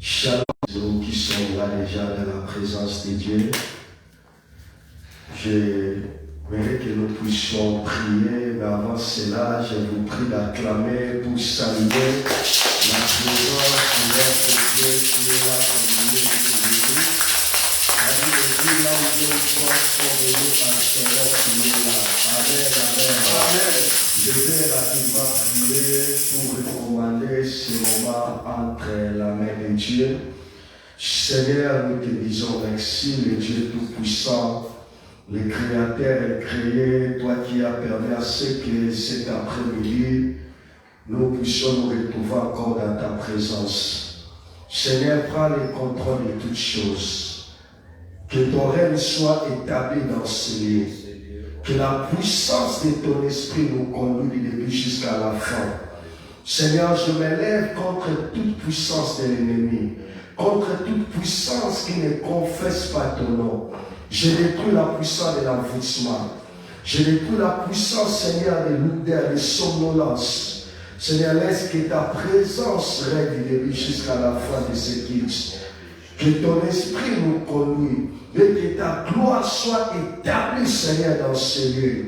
Shalom, nous qui sommes là déjà dans la présence de Dieu. J'aimerais que nous puissions prier, mais avant cela, je vous prie d'acclamer pour saluer la présence de notre Dieu qui est là au milieu de nous. Allez, là où Dieu sont venus à Seigneur qui est là. Amen, amen, amen. Je vais rapidement prier pour recommander ce moment entre la main de Dieu. Seigneur, nous te disons merci, le Dieu Tout-Puissant, le Créateur et créé, toi qui as permis à ce que cet après-midi, nous puissions nous retrouver encore dans ta présence. Seigneur, prends le contrôle de toutes choses. Que ton règne soit établi dans ce lieu. Que la puissance de ton esprit nous conduise du début jusqu'à la fin. Seigneur, je m'élève contre toute puissance de l'ennemi, contre toute puissance qui ne confesse pas ton nom. Je détruis la puissance de l'envoûtement. Je détruis la puissance, Seigneur, de l'odeur, de somnolence. Seigneur, laisse que ta présence règne du début jusqu'à la fin de ce culte. Que ton esprit nous conduise et que ta gloire soit établie, Seigneur, dans ce lieu.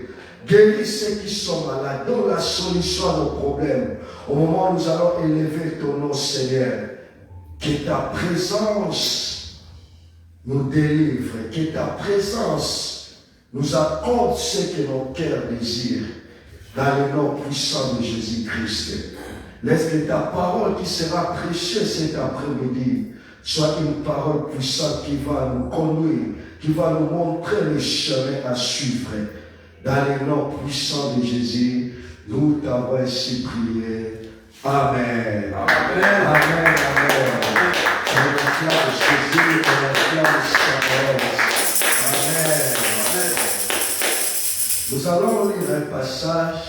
Guéris ceux qui sont malades, donne la solution à nos problèmes. Au moment où nous allons élever ton nom, Seigneur, que ta présence nous délivre, que ta présence nous accorde ce que nos cœurs désirent, dans le nom puissant de Jésus-Christ. Laisse que ta parole qui sera prêchée cet après-midi soit une parole puissante qui va nous conduire, qui va nous montrer le chemin à suivre. Dans le nom puissant de Jésus, nous t'avons ainsi prié. Amen. Amen. Amen. Amen. On acclame Jésus, on acclame sa parole. Amen. Amen. Nous allons lire un passage.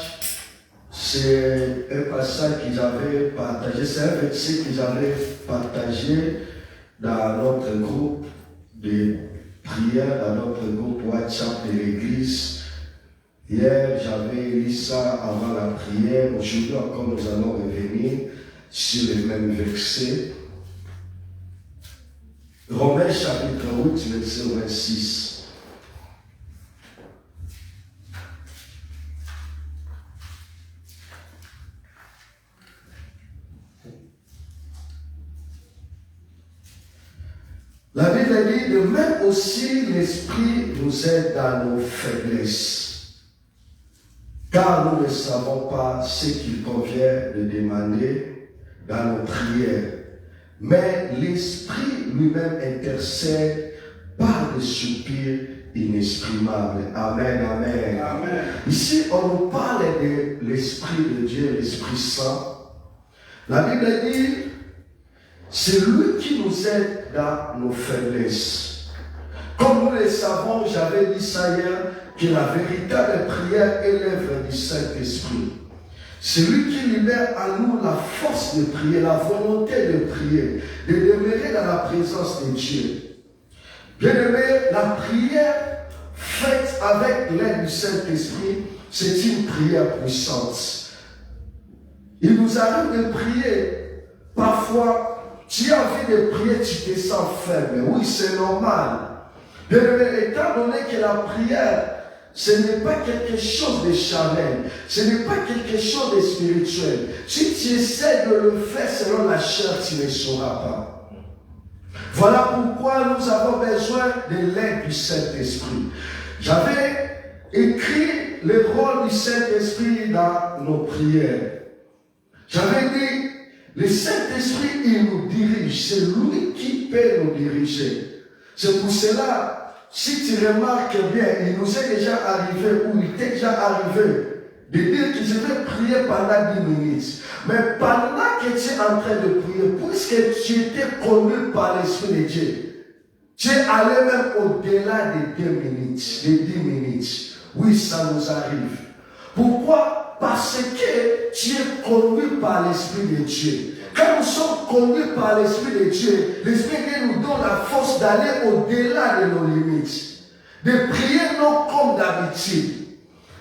C'est un passage qu'ils avaient partagé. C'est un verset qu'ils avaient partagé dans notre groupe de prière, dans notre groupe WhatsApp de l'église. Hier, j'avais lu ça avant la prière. Aujourd'hui encore, nous allons revenir sur le même verset. Romains chapitre 8, verset 26. La Bible dit, de même aussi l'Esprit nous aide dans nos faiblesses, car nous ne savons pas ce qu'il convient de demander dans nos prières, mais l'Esprit lui-même intercède par des soupirs inexprimables. Amen, amen. Amen. Ici, on nous parle de l'Esprit de Dieu, l'Esprit Saint. La Bible dit, c'est lui qui nous aide dans nos faiblesses. Comme nous le savons, j'avais dit ça hier, que la véritable prière est l'œuvre du Saint-Esprit. C'est lui qui libère à nous la force de prier, la volonté de prier, de demeurer dans la présence de Dieu. Bien aimé, la prière faite avec l'aide du Saint-Esprit, c'est une prière puissante. Il nous arrive de prier parfois. Tu as envie de prier, tu te sens faible. Oui, c'est normal. Mais étant donné que la prière, ce n'est pas quelque chose de charnel, ce n'est pas quelque chose de spirituel. Si tu essaies de le faire selon la chair, tu ne sauras pas. Voilà pourquoi nous avons besoin de l'aide du Saint-Esprit. J'avais écrit le rôle du Saint-Esprit dans nos prières. J'avais dit, le Saint-Esprit, il nous dirige. C'est lui qui peut nous diriger. C'est pour cela, si tu remarques bien, il nous est déjà arrivé, ou il t'est déjà arrivé, de dire que je vais prier pendant 10 minutes. Mais pendant que tu es en train de prier, puisque tu étais conduit par l'Esprit de Dieu, tu es allé même au-delà de 2 minutes, de 10 minutes. Oui, ça nous arrive. Pourquoi? Parce que tu es conduit par l'Esprit de Dieu. Quand nous sommes conduits par l'Esprit de Dieu, l'Esprit de Dieu nous donne la force d'aller au-delà de nos limites, de prier non comme d'habitude.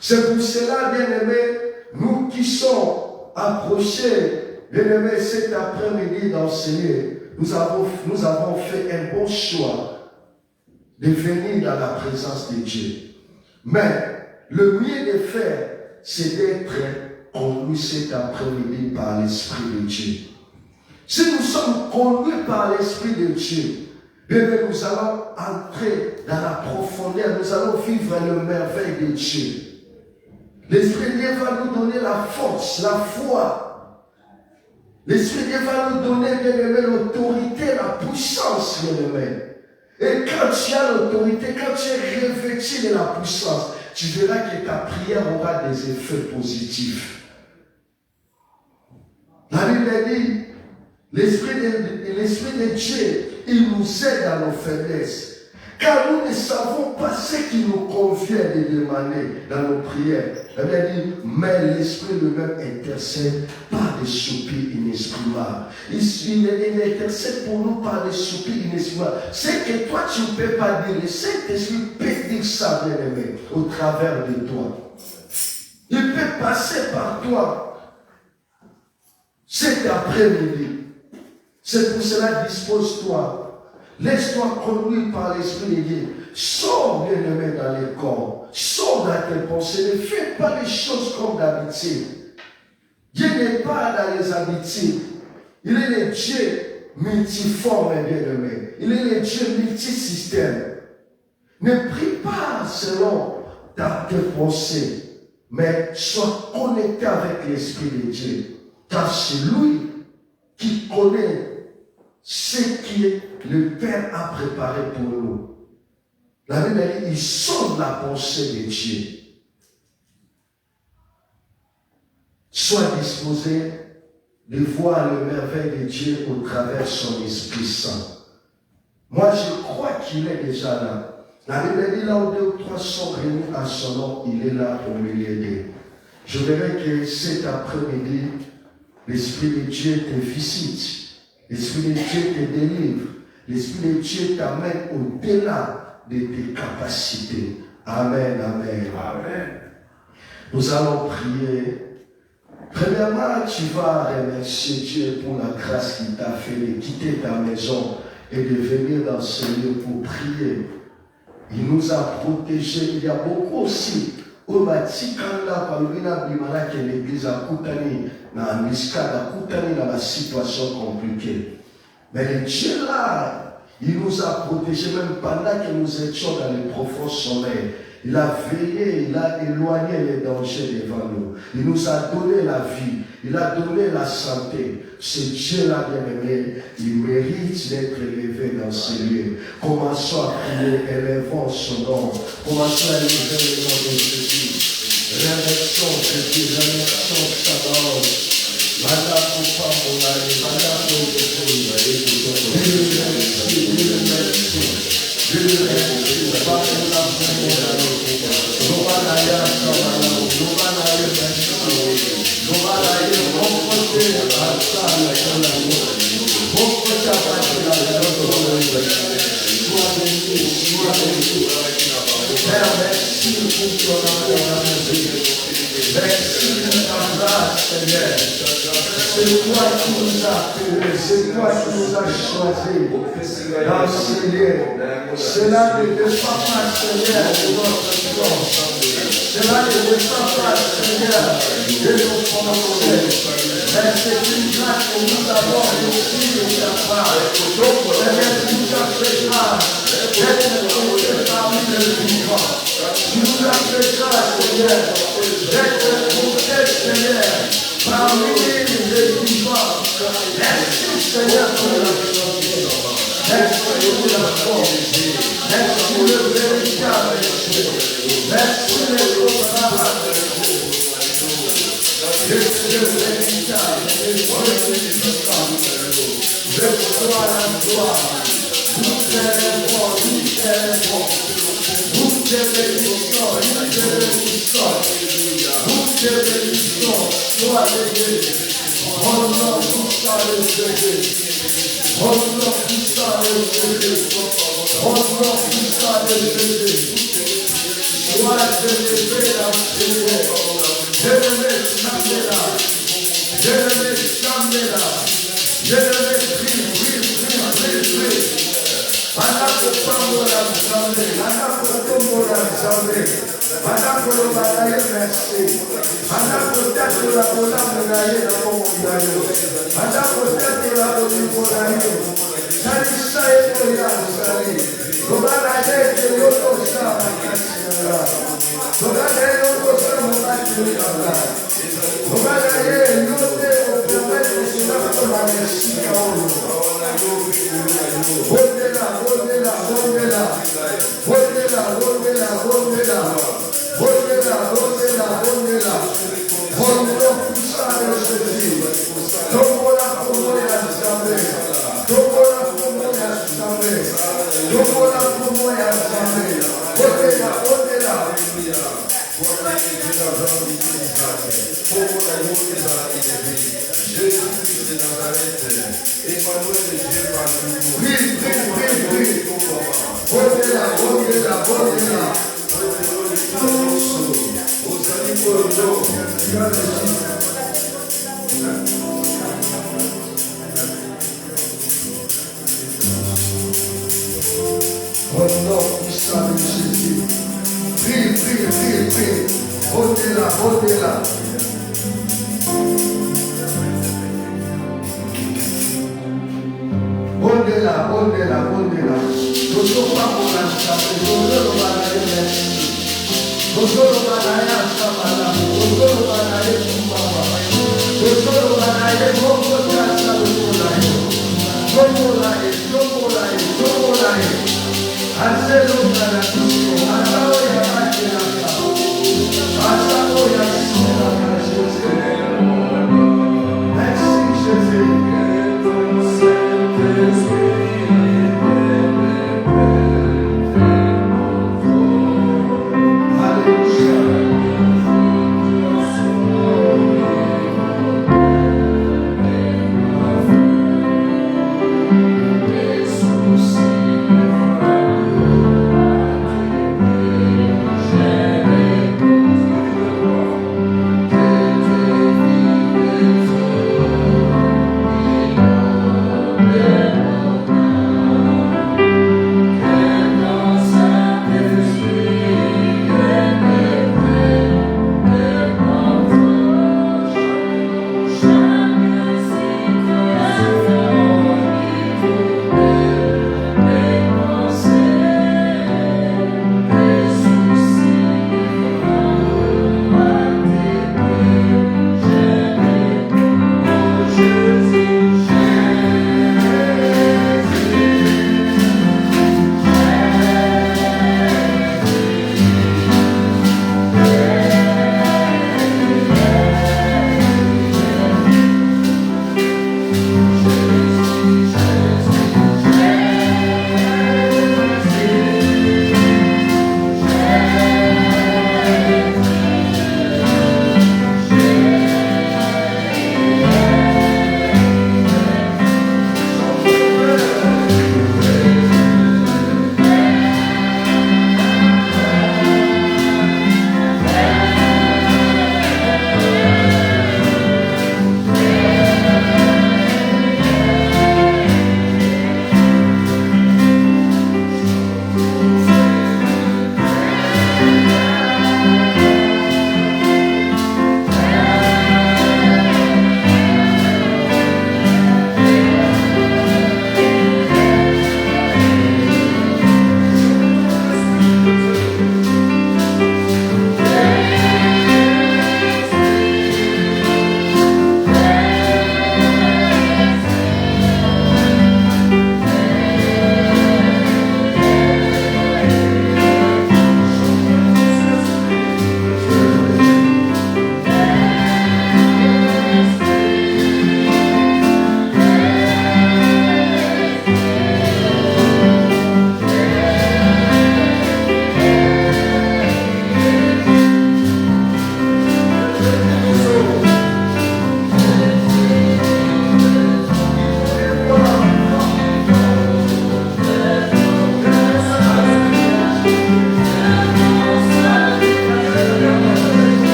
C'est pour cela, bien aimés, nous qui sommes approchés Bien-aimés, cet après-midi d'enseigner, nous avons fait un bon choix de venir dans la présence de Dieu. Mais le mieux de faire, c'est d'être conduit cet après-midi par l'Esprit de Dieu. Si nous sommes conduits par l'Esprit de Dieu, bien, nous allons entrer dans la profondeur, nous allons vivre le merveille de Dieu. L'Esprit de Dieu va nous donner la force, la foi. L'Esprit de Dieu va nous donner, bien aimé, l'autorité, la puissance, bien aimé. Et quand tu as l'autorité, quand tu es revêtu de la puissance, tu verras que ta prière aura des effets positifs. La Bible dit, l'Esprit de Dieu, il nous aide dans nos faiblesses. Car nous ne savons pas ce qui nous convient de demander dans nos prières. La Bible dit, mais l'Esprit lui-même intercède par des soupirs inexprimables. Il intercède pour nous par des soupirs inexprimables. C'est que toi, tu ne peux pas dire. Le Saint-Esprit peut dire ça, bien-aimé, au travers de toi. Il peut passer par toi cet après-midi. C'est pour cela, dispose-toi. Laisse-toi conduire par l'Esprit de Dieu. Sors, bien-aimé, dans les corps. Sors dans tes pensées. Ne fais pas les choses comme d'habitude. Dieu n'est pas dans les habitudes. Il est le Dieu multiforme, bien-aimé. Il est le Dieu multisystème. Ne prie pas selon tes pensées, mais sois connecté avec l'Esprit de Dieu. Car c'est lui qui connaît ce que le Père a préparé pour nous. La Bible dit, il sonde la pensée de Dieu. Sois disposé de voir le merveille de Dieu au travers de son Esprit Saint. Moi, je crois qu'il est déjà là. La Bible dit, là où 2 ou 3 sont réunis à son nom, il est là au milieu d'eux. Je verrai que cet après-midi, l'Esprit de Dieu te visite. L'Esprit de Dieu te délivre. L'Esprit de Dieu t'amène au-delà de tes capacités. Amen, amen. Amen. Nous allons prier. Premièrement, tu vas remercier Dieu pour la grâce qu'il t'a fait de quitter ta maison et de venir dans ce lieu pour prier. Il nous a protégés. Il y a beaucoup aussi. Au Matikanda, Palvina Bimala, qui est l'église à Koutani, dans Miskad, à Koutani, dans la situation compliquée. Mais le Dieu là, il nous a protégés même pendant que nous étions dans les profonds sommeils. Il a veillé, il a éloigné les dangers devant nous. Il nous a donné la vie, il a donné la santé. Ce Dieu-là, bien-aimé, il mérite d'être élevé dans ces lieux. Commençons à prier, élevons son nom. Commençons à élever le nom de Jésus. Remercions Jésus, remercions sa nom. Manda pour pas mon ami, manda pour Jésus. Dieu merci, Dieu merci. Dieu merci, pas pour la prière. Lobanaya, Lobanaya, merci. Lobanaya, mon côté, à ça, la calamité. Mon côté, à la calamité. Sois béni, sois béni. Père, merci pour ton amour. Merci pour ta grâce, Seigneur. C'est toi qui nous as appelés, c'est toi qui nous as choisis dans ces lieux. Cela ne dépend pas, Seigneur, de notre force. Cela ne dépend pas, Seigneur, de nos pensées. Mais c'est une grâce que nous avons reçue de ta part. Seigneur, tu nous as fait grâce d'être conduits parmi les vivants. Tu nous as fait grâce, Seigneur, d'être conduits, Seigneur, parmi les vivants. Merci, Seigneur, pour la force. Merci pour la force. Merci le véritable esprit. Merci le comparable. Le véritable esprit. Je crois la gloire. Tout est bon, tout est bon. Tout est bénissant, tout est bénissant. Tout est bénissant, soit béni. Oh non, tout ça le Jésus. Oh non, tout ça le Jésus. Oh non, tout ça le Jésus. Sois élevé dans ce lieu. Je le mets jamais là. Je le mets jamais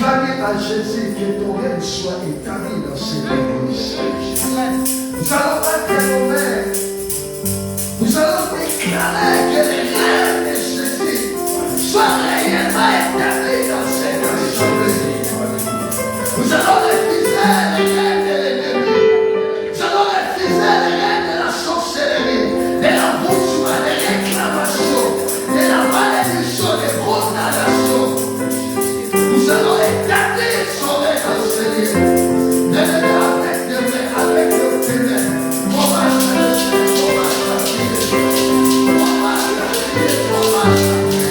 vas dire à Jésus que ton règne soit établi dans cette église. Nous allons mettre nos mains. Nous allons déclarer que les règnes de Jésus soient réellement établis dans cette assemblée. Nous allons refuser les règnes de l'ennemi. Nous allons refuser les règnes de la sorcellerie, de la bourgeoisie, des réclamations, de la malédiction, des condamnations. Nous allons établir son règne dans ce lieu. Avec le ténèbres. On va chercher, on va chercher. On va chercher, on va chercher.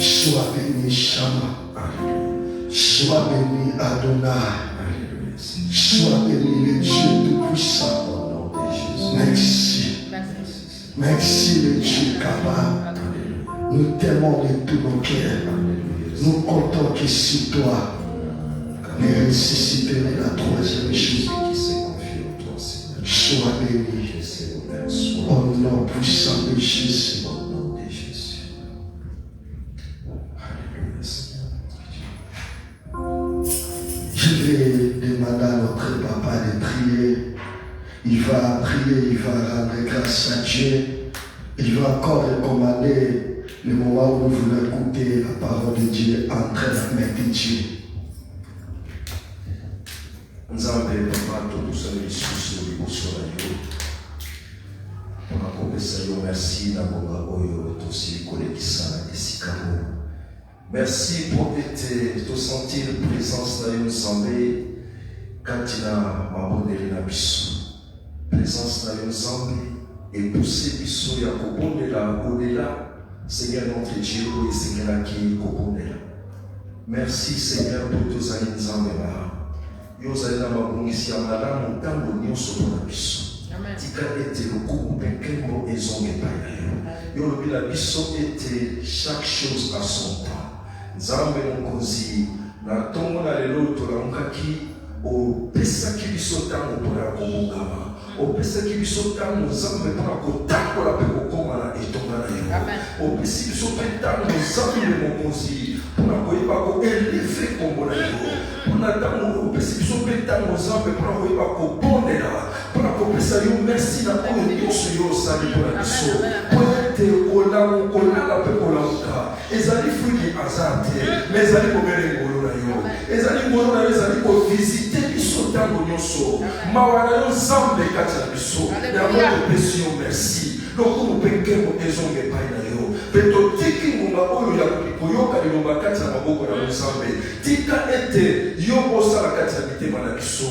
Sois béni, Shama. Sois béni, Adonai. Sois béni, le Dieu Tout-Puissant. Merci. Merci, le Dieu capable. Nous t'aimons de tout nos cœurs. Nous comptons que c'est toi, les ressusciter de la troisième jour. Sois béni. Au nom puissant de Jésus. Je vais demander à notre papa de prier. Il va prier, il va rendre grâce à Dieu. Il va encore recommander le moment où nous voulons écouter la parole de Dieu entre la main de Dieu. Nzambe papa tobusana lisusu liboso na yo mpona kopesa yo merci na bonga oyo tosili kolekisa na esika mo. Merci pour ete tosentir présence na yo Nzambe kati na mabondeli na biso. Présence na yo Nzambe epousse biso ya kobondela odela Seigneur notre Dieu oyo esengelaki kobondela. Merci Seigneur pour tozali Nzambe na yo ozali na mabongisi ya malamu ntango nyonso mpona biso. Tika ete lokumu mpe nkembo ezonga epai na yo. Yo olobi na biso ete chaque chose a son temps. Nzambe mokonzi na ntongo na lelo tolamukaki opesaki biso ntango mpona ya kobongama. Opesaki biso ntango Nzambe mpona kotambola mpe kokoma na etonga na yo. Opesi biso mpe ntango Nzambe mokonzi mpona koyeba koeleve kombo na yo. Mpona ntango opesi biso mpe ntango Nzambe mpona koyeba kobondela. Mpona kopesa yo merci na oyo nyonso yo osali mpona biso. Po ete kolala mpe kolamuka ezali fruit hasard te, mais ezali kobela ngolo na yo. Ezali ngolo na yo ezali kovisite biso ntango nyonso. Mawa na yo Nzambe kati na biso. Yango topesi yo merci. Lokumu mpe nkembo ezonga epai na yo. Mpe totiki ngonga oyo ya koyoka liloba kati na maboko na yo Nzambe. Tika ete yo osala kati na mitema na biso.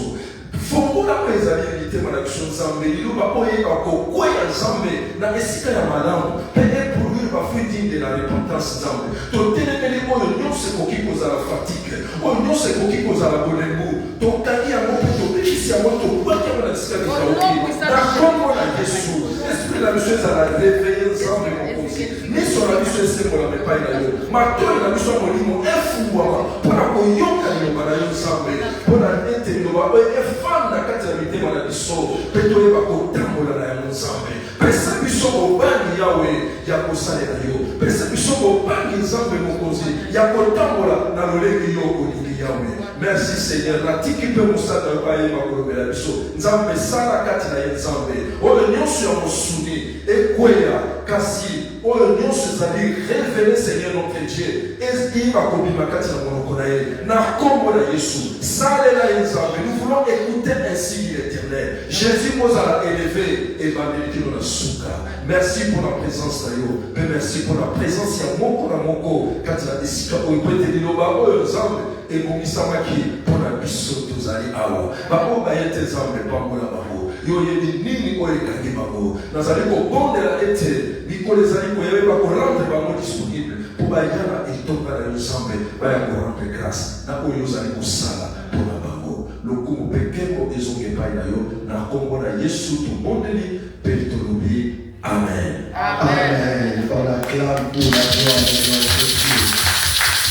Fongola mpo ezali ya mitema na biso Nzambe. Liloba oyeba kokweya Nzambe na esika ya malamu. Mpe eproduire bafruit digne de la repentance Nzambe. Totelemeli oyo nyonso ekoki kozala fatigue. Oyo nyonso ekoki kozala bolembu. Tokangi yango mpe tobikisi yango tobwaki yango na esika tokauki. Na kombo na Yesu. Esprit na biso ezala réveille Nzambe mokonzi. Miso na biso esembolama epai na yo. Matoi na biso ya molimo efungwama mpona koyoka liloba na yo Nzambe. Mpona ete liloba oyo efanda kati ya mitema na biso. Mpe toyeba kotambola na yango Nzambe. Pesa biso bobangi yawe ya kosalela yo. Pesa biso bobangi Nzambe mokonzi ya kotambola na lolenge yo olingi yawe. Merci Seigneur. Natiki mpe mosala yo bayeba kolobela biso. Nzambe sala kati na ye Nzambe. Oyo nyonso ya mosuni ekweya kasi oyo nyonso ezali révélé Seigneur notre Dieu. Ezkiba kobima kati na monoko na ye. Na kombo na Yesu. Salela ye Nzambe. Nous voulons écouter ainsi l'Éternel. Jésus nous a élevé et bandeli na suka. Merci pour la présence na yo. Merci pour la présence ya moko na moko kati na esika oyo pete liloba oyo Nzambe ebongisamaki mpona biso tozali awa. Bango bayete Nzambe pambola bango. Yo yebi nini oyo ekangi bango. Nazali kobondela ete mikolo ezali koyeba korendre bango disponible po baya na etonga na yo Nzambe baya korendre grâce na oyo ozali kosala mpona bango. Lokumu mpe nkembo ezonga epai na yo na kombo na Yesu tobondeli mpe tolobi amen. Amen. On acclame pour la gloire de notre Dieu.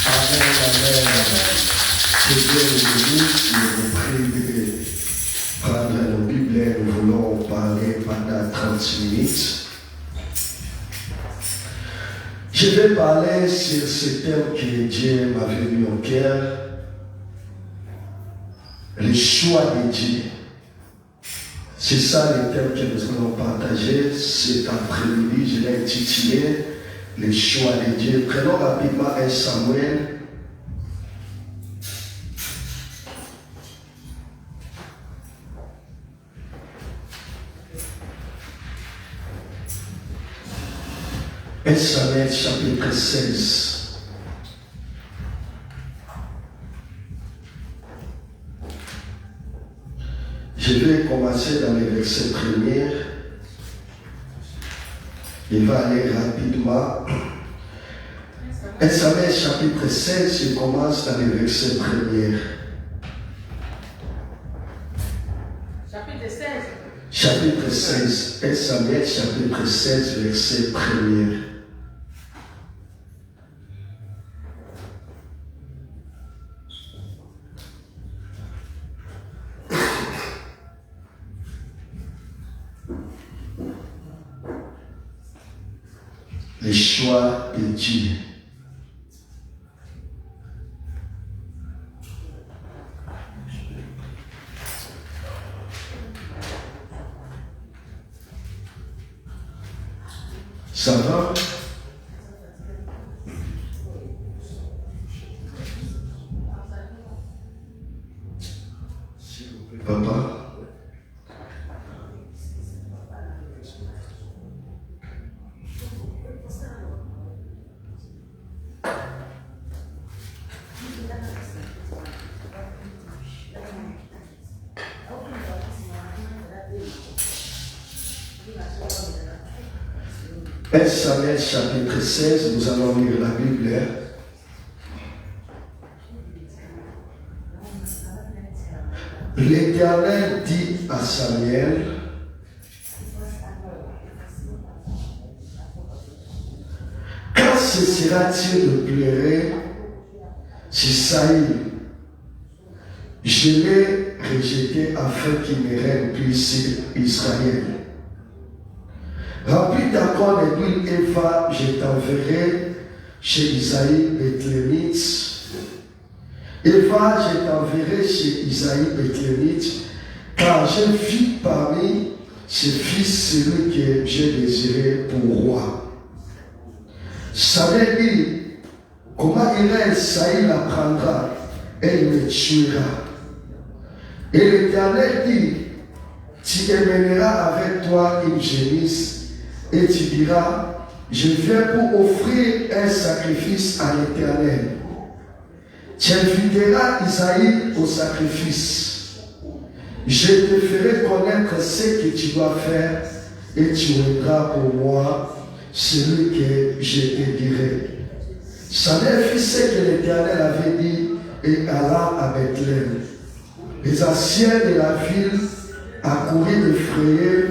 Amen, amen. Que Dieu nous bénisse. Je vous prie de prendre nos Bibles. Nous voulons parler pendant 30 minutes. Je vais parler sur ce thème que Dieu m'a venu au cœur. Le choix de Dieu. C'est ça le thème que nous allons partager cet après-midi. Je l'ai intitulé Le choix de Dieu. Prenons rapidement 1 Samuel. Samuel chapitre 16. Je vais commencer dans les versets premiers. Il va aller rapidement. 1 Samuel chapitre 16, je commence dans les versets premiers. Chapitre 16. Chapitre 16. 1 Samuel chapitre 16, verset premiers. Les choix de Dieu. Ça va? Papa? Samuel chapitre 16, nous allons lire la Bible. L'Éternel dit à Samuel, quand cessera-t-il de pleurer sur Saïl? Je l'ai rejeté afin qu'il ne règne plus sur Israël. Remplis ta corne d'huile et va, je t'enverrai chez Isaïe Bethlémite. Et va, je t'enverrai chez Isaïe Bethlémite, car j'ai vu parmi ses fils celui que j'ai désiré pour roi. Samuel dit, comment irait Saïl l'apprendra et il me tuera. Et l'Éternel dit, tu emmèneras avec toi une génisse et tu diras, je viens pour offrir un sacrifice à l'Éternel. Tu inviteras Isaïe au sacrifice. Je te ferai connaître ce que tu dois faire et tu rendras pour moi celui que je te dirai. Samuel fit ce que l'Éternel avait dit et alla à Bethléem. Les anciens de la ville accoururent effrayés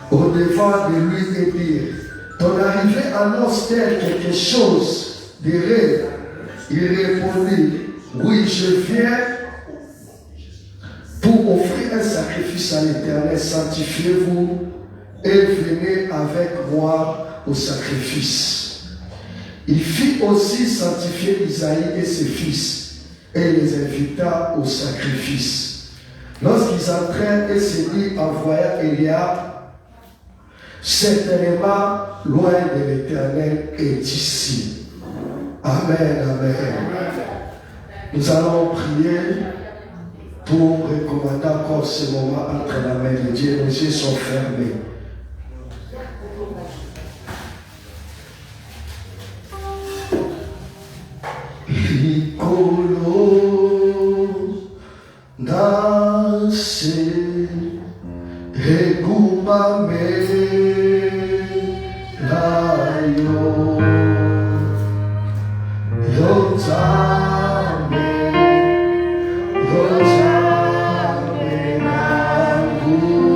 au devant de lui et dirent, ton arrivée annonce-t-elle quelque chose de rêve? Il répondit, oui, je viens pour offrir un sacrifice à l'Éternel. Sanctifiez-vous et venez avec moi au sacrifice. Il fit aussi sanctifier Isaïe et ses fils et les invita au sacrifice. Lorsqu'ils entrèrent et se dit envoya Eliab, certainement loin de l'Éternel est ici. Amen, amen. Nous allons prier pour recommander encore ce moment entre la main de Dieu. Les yeux sont fermés. Licolo nasce regumame layo yotame nangula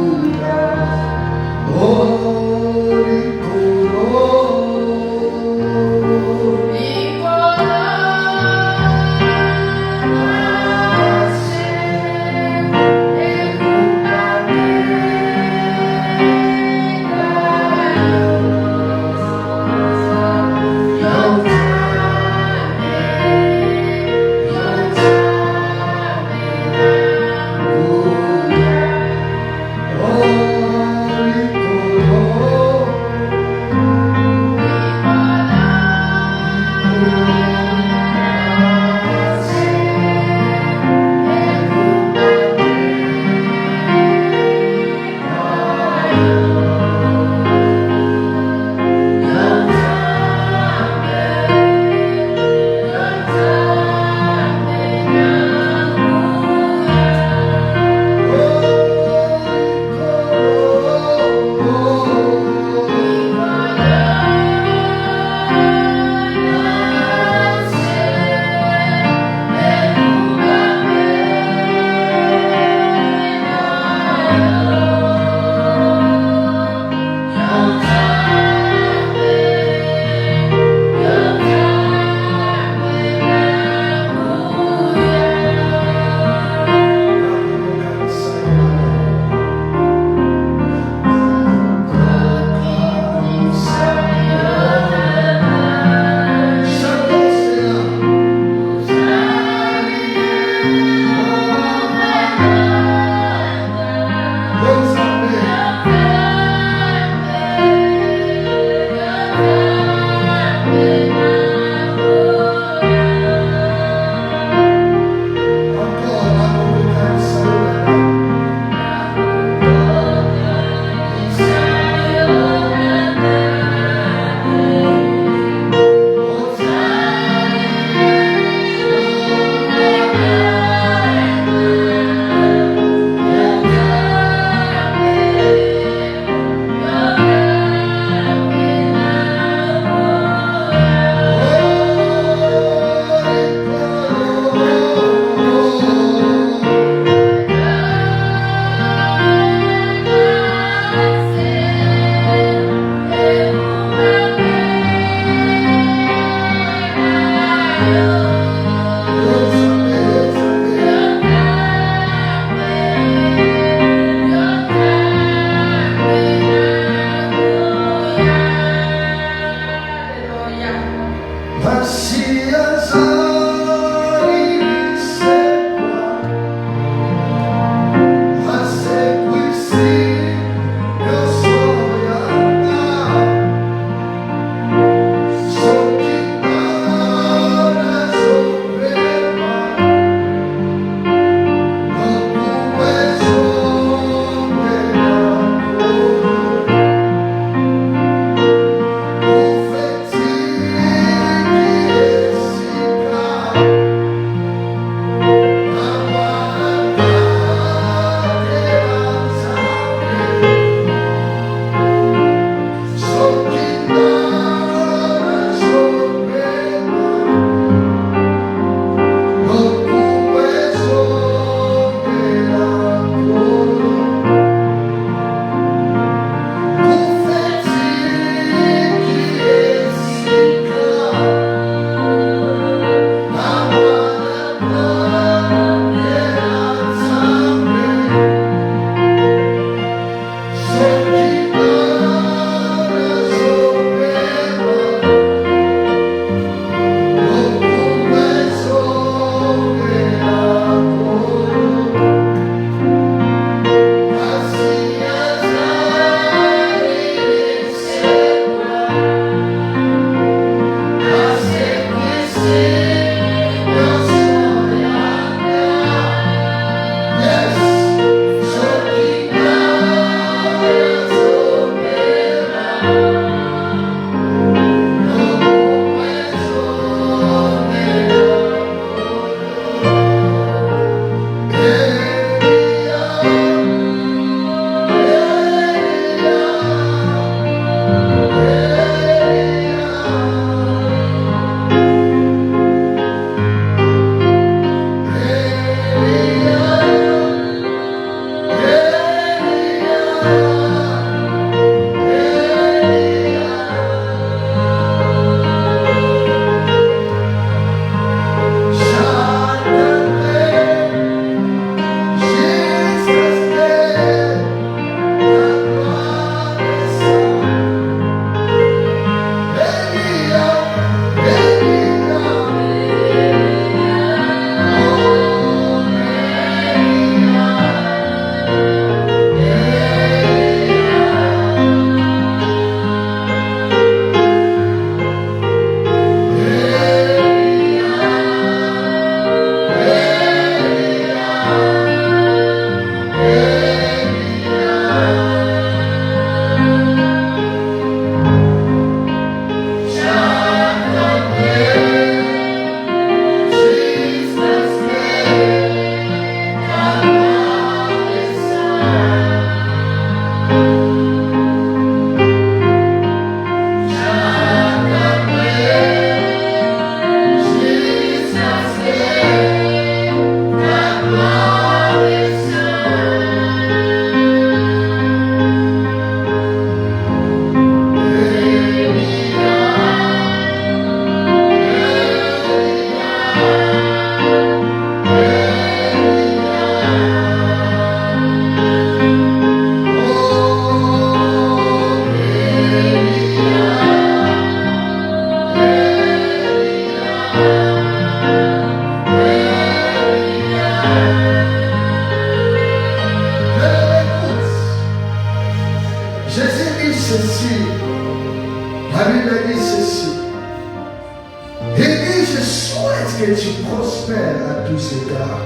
que tu prospères à tous égards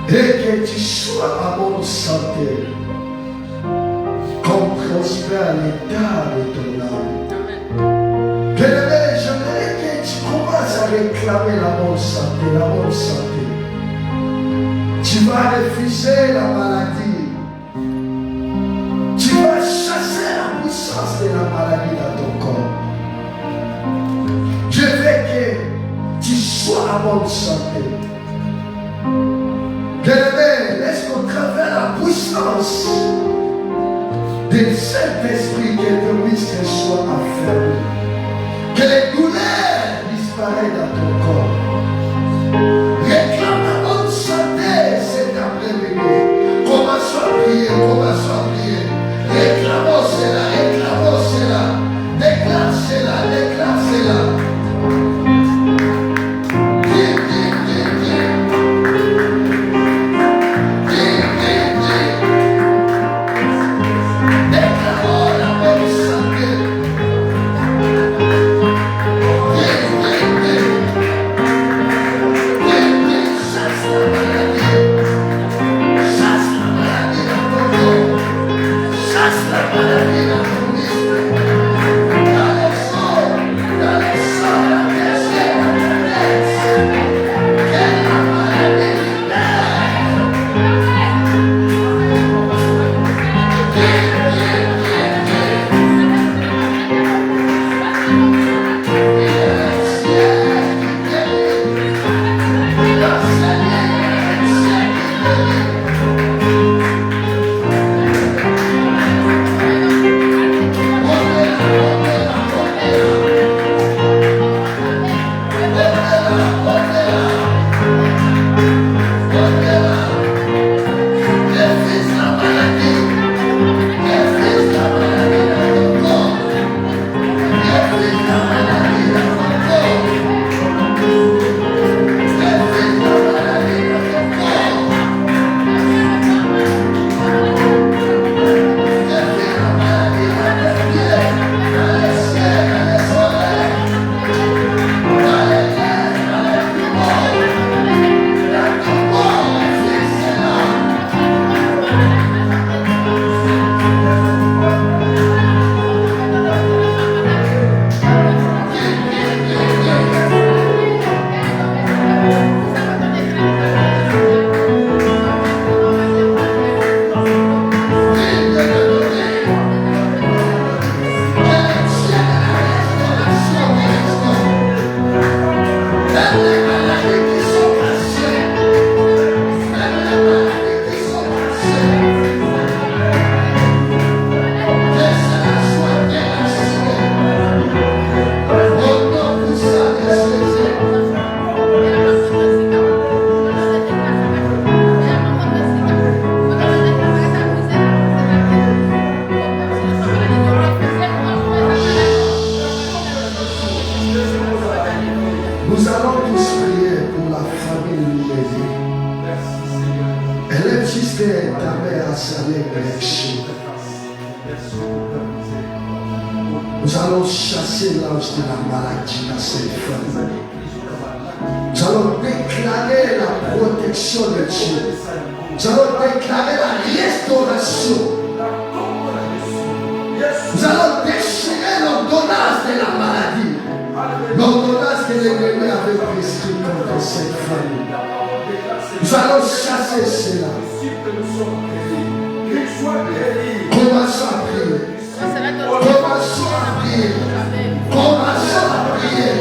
et que tu sois à bonne santé, comme prospère l'état de ton âme. Bien-aimé, j'aimerais que tu commences à réclamer la bonne santé, la bonne santé. Tu vas refuser la maladie. Tu vas chasser la puissance de la maladie dans ton corps. Je veux que tu sois à bonne santé. Bien-aimé, laisse qu'au travers la puissance du Saint-Esprit que ton muscle soit affermi. Que les douleurs disparaissent dans ton corps. Réclame la bonne santé cet après-midi. Commençons à prier, commençons à prier. Réclamons cela, réclamons cela. Déclare cela, déclare cela. Nous allons tous prier pour la famille Lévi. Elle est juste ta mère à sa élection. Nous allons chasser l'ange de la maladie dans cette famille. Nous allons déclarer la protection de Dieu. Nous allons déclarer la restauration. Nous allons déchirer l'ordonnance de la maladie. L'ordonnance que l'ennemi avait prescrit contre cette famille. Nous allons chasser cela. Commençons à prier. Commençons à prier. Commençons à prier.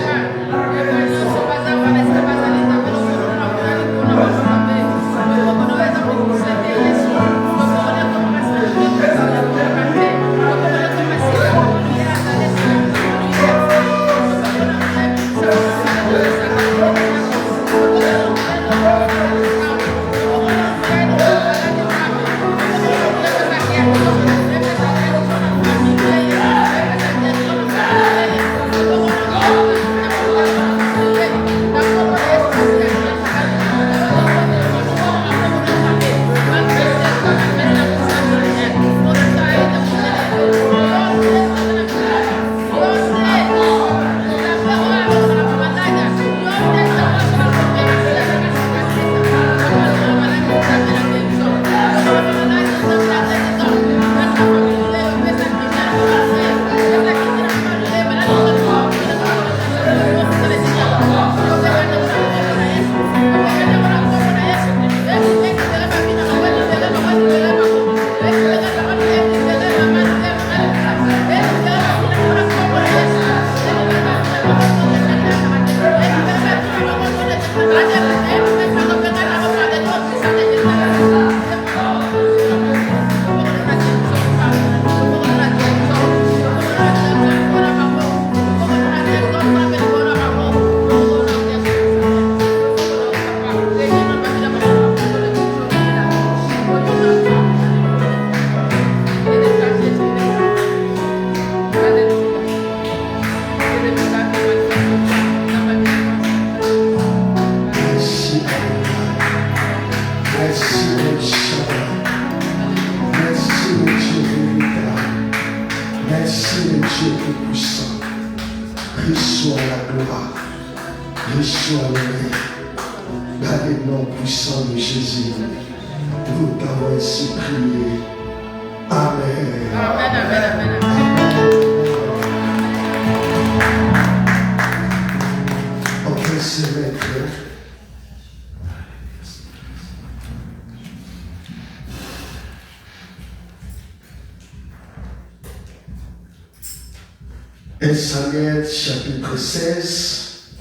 Samuel chapitre 16,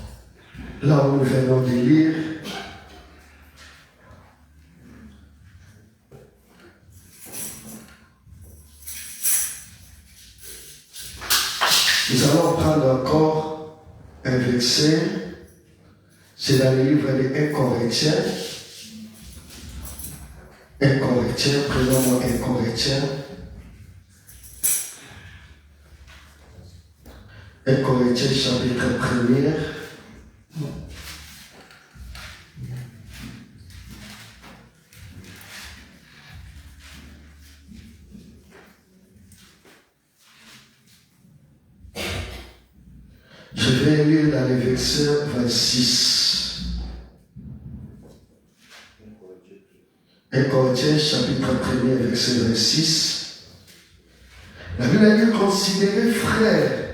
là où nous venons de lire. Nous allons prendre encore un verset, c'est dans le livre de 1 Corinthiens. 1 Corinthiens, prenons-moi 1 Corinthiens. 1 Corinthiens chapitre 1er. Je vais lire dans le verset 26. 1 Corinthiens chapitre 1er verset 26. La Bible a dit: considérez, frères,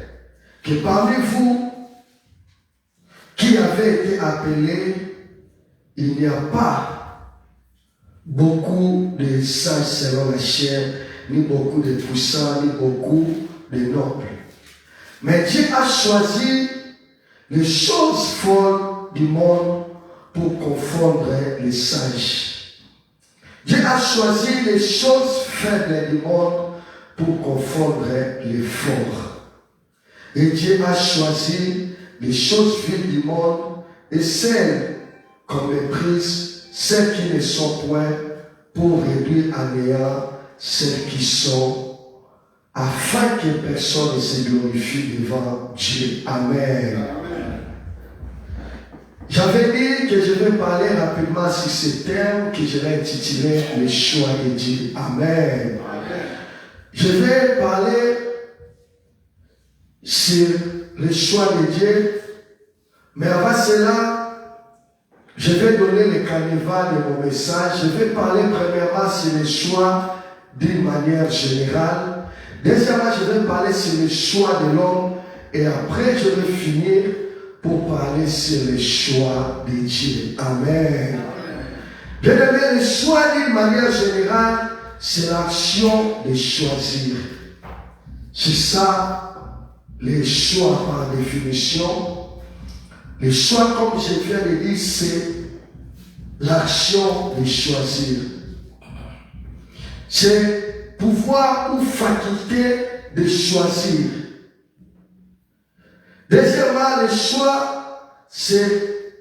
que parmi vous qui avez été appelés, il n'y a pas beaucoup de sages selon la chair, ni beaucoup de puissants, ni beaucoup de nobles. Mais Dieu a choisi les choses folles du monde pour confondre les sages. Dieu a choisi les choses faibles du monde pour confondre les forts. Et Dieu a choisi les choses viles du monde et celles qu'on méprise, celles qui ne sont point, pour réduire à néant celles qui sont, afin que personne ne se glorifie devant Dieu. Amen. J'avais dit que je vais parler rapidement sur ce thème que je vais intituler le choix de Dieu. Amen. Je vais parler sur le choix de Dieu, mais avant cela, je vais donner le canevas de mon message. Je vais parler premièrement sur le choix d'une manière générale. Deuxièmement, je vais parler sur le choix de l'homme. Et après, je vais finir pour parler sur le choix de Dieu. Amen. Bien aimé, le choix d'une manière générale, c'est l'action de choisir. C'est ça, les choix par définition. Le choix, comme je viens de dire, c'est l'action de choisir. C'est pouvoir ou faculté de choisir. Deuxièmement, le choix, c'est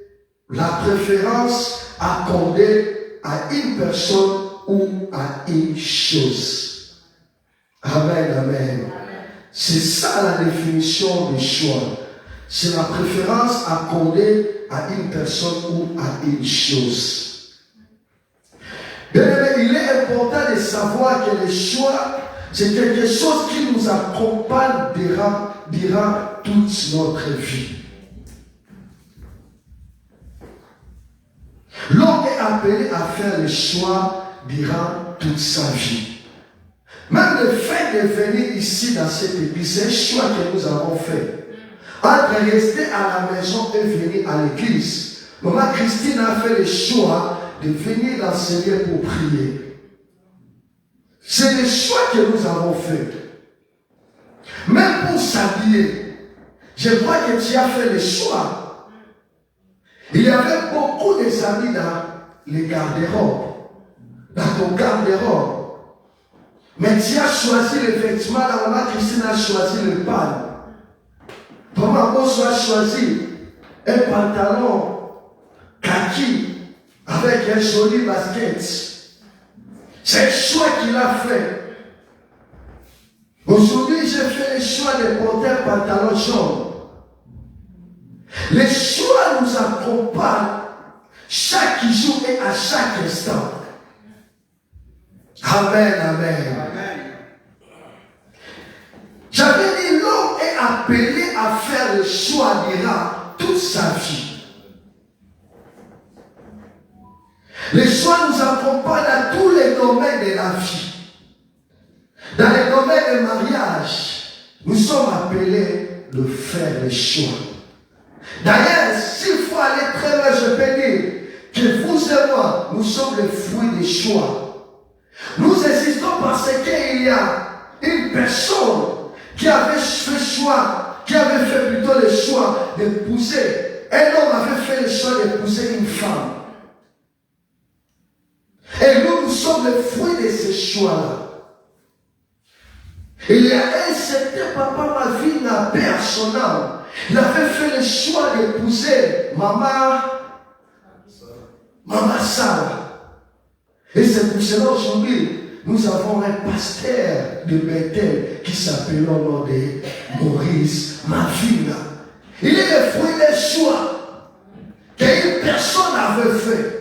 la préférence accordée à une personne ou à une chose. Amen, amen. C'est ça la définition du choix. C'est la préférence accordée à une personne ou à une chose. Bien aimé, il est important de savoir que le choix, c'est quelque chose qui nous accompagne durant toute notre vie. L'homme est appelé à faire le choix durant toute sa vie. Même le fait de venir ici dans cette église, c'est un choix que nous avons fait. Entre rester à la maison et venir à l'église, Maman Christine a fait le choix de venir dans ce lieu pour prier. C'est le choix que nous avons fait. Même pour s'habiller, je vois que tu as fait le choix. Il y avait beaucoup d'amis dans les garde-robes, dans ton garde-robe. Mais tu as choisi le vêtement, la maman Christine a choisi le pan. Maman Bosso a choisi un pantalon kaki avec un joli basket. C'est le choix qu'il a fait. Aujourd'hui, j'ai fait le choix de porter un pantalon jaune. Les choix nous accompagnent chaque jour et à chaque instant. Amen, amen. J'avais dit, l'homme est appelé à faire le choix durant toute sa vie. Les choix nous accompagnent dans tous les domaines de la vie. Dans les domaines de mariage, nous sommes appelés de faire les choix. D'ailleurs, s'il faut aller très loin, je peux dire que vous et moi, nous sommes les fruits des choix. Nous existons parce qu'il y a une personne qui avait fait choix, qui avait fait plutôt le choix d'épouser. Un homme avait fait le choix d'épouser une femme. Et nous sommes les fruits de ces choix-là. Il y a un certain papa, ma vie n'a personne. Il avait fait le choix d'épouser maman Sarah. Et c'est pour cela aujourd'hui, nous avons un pasteur de Bethel qui s'appelle au nom de Maurice Mavina. Il est le fruit des choix qu'une personne avait fait.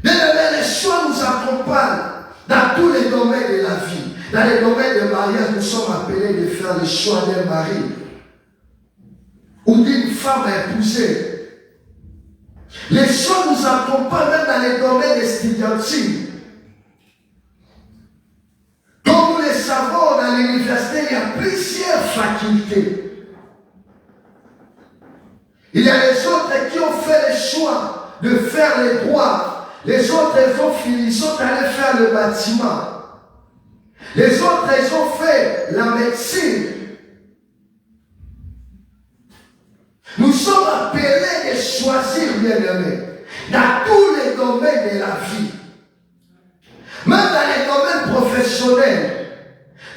Les choix nous accompagnent dans tous les domaines de la vie. Dans les domaines de mariage, nous sommes appelés de faire le choix d'un mari ou d'une femme à épouser. Les choix nous accompagnent même dans les domaines estudiantines. Comme nous le savons, dans l'université, il y a plusieurs facultés. Il y a les autres qui ont fait le choix de faire les droits. Les autres, ils ont fini, ils sont allés faire le bâtiment. Les autres, ils ont fait la médecine. Nous sommes appelés de choisir, bien-aimés, dans tous les domaines de la vie. Même dans les domaines professionnels,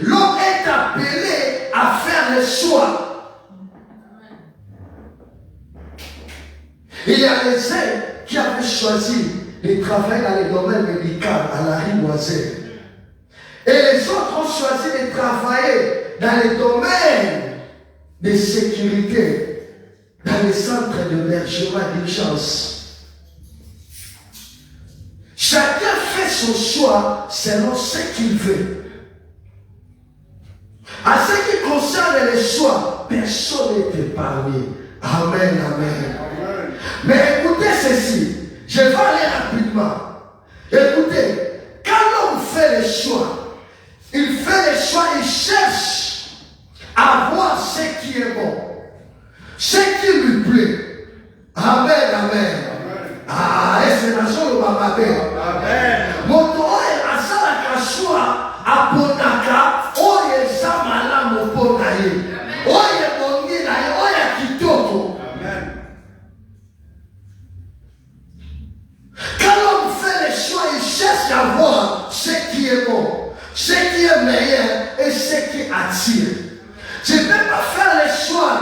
l'homme est appelé à faire le choix. Il y a les uns qui avaient choisi de travailler dans les domaines médicaux à la Rimoiselle. Et les autres ont choisi de travailler dans les domaines de sécurité. dans les centres d'hébergement d'urgence. Chacun fait son choix selon ce qu'il veut. À ce qui concerne les choix, personne n'est épargné. Amen, amen. Mais écoutez ceci, je vais aller rapidement. Écoutez, quand l'homme fait les choix, il fait les choix, il cherche à voir ce qui est bon, ce qui lui plaît. Amen, amen. Ah, et c'est la chose où on va amen. Mon toit est à ça la choix à Ponaka, oh yes, ça m'a mon ponaï. Oh yes, mon nina, oh yes, kitoko. Quand l'homme fait les choix, il cherche à voir ce qui est bon, ce qui est meilleur et ce qui attire. Je ne peux pas faire les choix,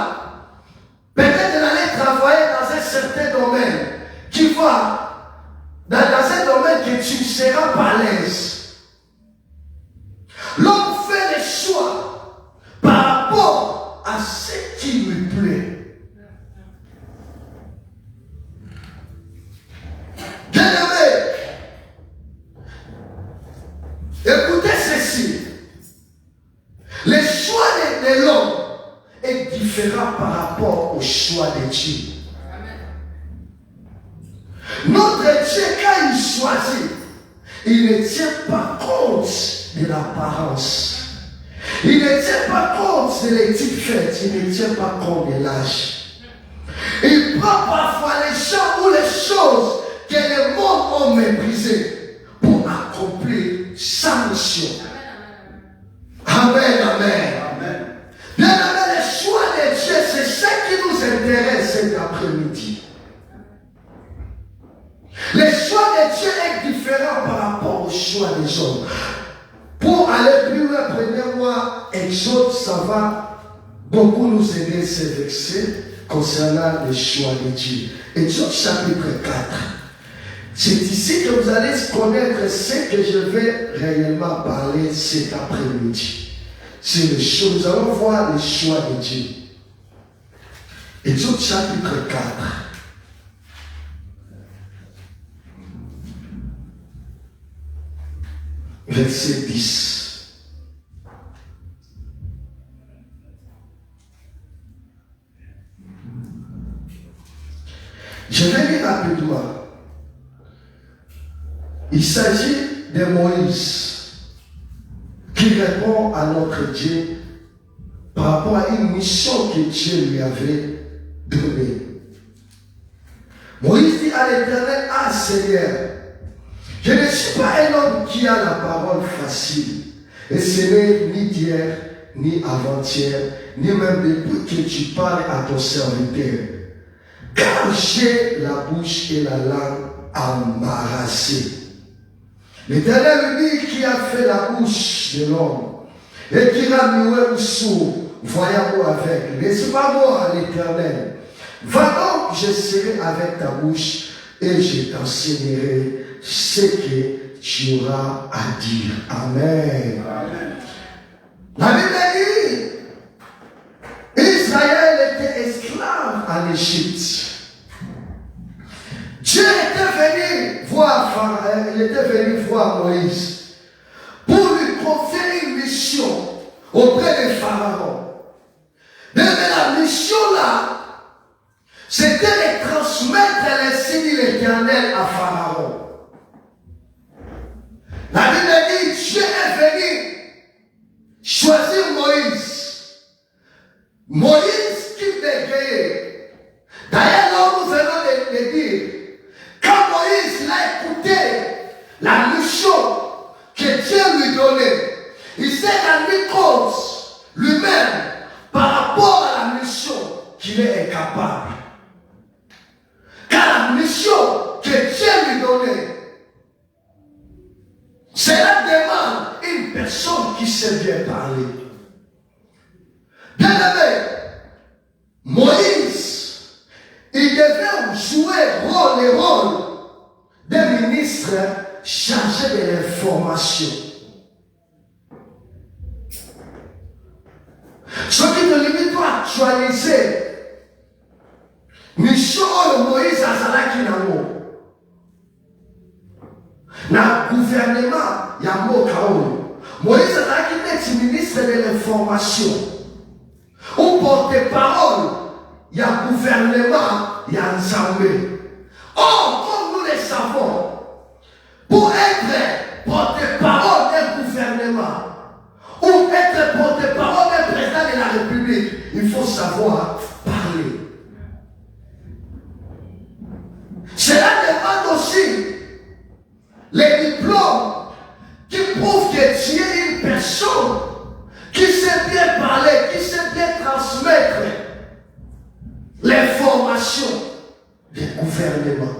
peut-être d'aller travailler dans un certain domaine qui va, dans un domaine que tu ne seras pas à l'aise. L'homme fait les choix par rapport à ce qui lui plaît. Bien-aimé, écoutez ceci. Le choix de l'homme est différent par rapport au choix de Dieu. Notre Dieu, quand il choisit, il ne tient pas compte de l'apparence. Il ne tient pas compte de l'éthique faite. Il ne tient pas compte de l'âge. Il prend parfois les gens ou les choses que le monde a méprisées pour accomplir sa mission. Amen, amen. Bien aimé, le choix de Dieu, c'est ce qui nous intéresse cet après-midi. Le choix de Dieu est différent par rapport au choix des hommes. Pour aller plus loin, prenez-moi Exode, ça va beaucoup nous aider ces versets concernant le choix de Dieu. Exode chapitre 4. C'est ici que vous allez connaître ce que je vais réellement parler cet après-midi. C'est le choix. Nous allons voir le choix de Dieu. Exode chapitre 4. Verset 10. Je vais lire rapidement. Il s'agit de Moïse qui répond à notre Dieu par rapport à une mission que Dieu lui avait donnée. Moïse dit à l'Éternel, ah Seigneur, je ne suis pas un homme qui a la parole facile. Et ce n'est ni d'hier, ni avant-hier, ni même depuis que tu parles à ton serviteur. Car j'ai la bouche et la langue embarrassées. L'Éternel lui dit qui a fait la bouche de l'homme et qui a mué ou sourd, voyons-moi avec. Mais c'est pas moi l'Éternel. Va donc, je serai avec ta bouche et je t'enseignerai ce que tu auras à dire. Amen. Amen. La Bible dit, Israël était esclave en Égypte. Dieu était venu voir Pharaon, il était venu voir Moïse pour lui confier une mission auprès de Pharaon. Mais la mission là, c'était de transmettre les signes de l'Éternel à Pharaon. La Bible dit, Dieu est venu choisir Moïse. Moïse qui bégayait. D'ailleurs, là, nous venons de dire, quand Moïse l'a écouté, la mission que Dieu lui donnait, il s'est rendu compte lui-même par rapport à la mission qu'il est incapable. Car la mission que Dieu lui donnait, cela demande une personne qui sait bien parler. Bien aimé, Moïse, il devait jouer le rôle d'un ministre chargé de l'information. Ce qui te limite à actualiser le gouvernement, il y a un mot Kaolo. Moïse est le ministre de l'information. Au porte-parole, il y a un gouvernement, il y a un Zambé. Or, comme nous le savons, pour être porte-parole d'un gouvernement, ou être porte-parole d'un président de la République, il faut savoir parler. Cela demande aussi les diplômes qui prouvent que tu es une personne qui sait bien parler, qui sait bien transmettre l'information du gouvernement.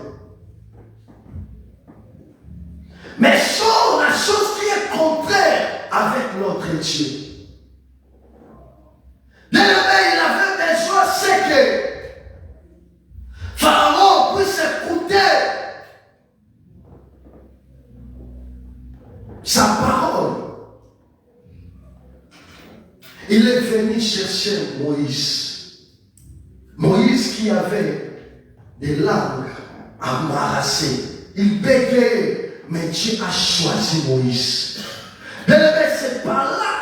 Mais sur la chose qui est contraire avec notre Dieu. Il avait besoin, c'est que Pharaon puisse écouter sa parole. Il est venu chercher Moïse. Moïse qui avait des langues embarrassées. Il bégayait, mais Dieu a choisi Moïse. C'est par là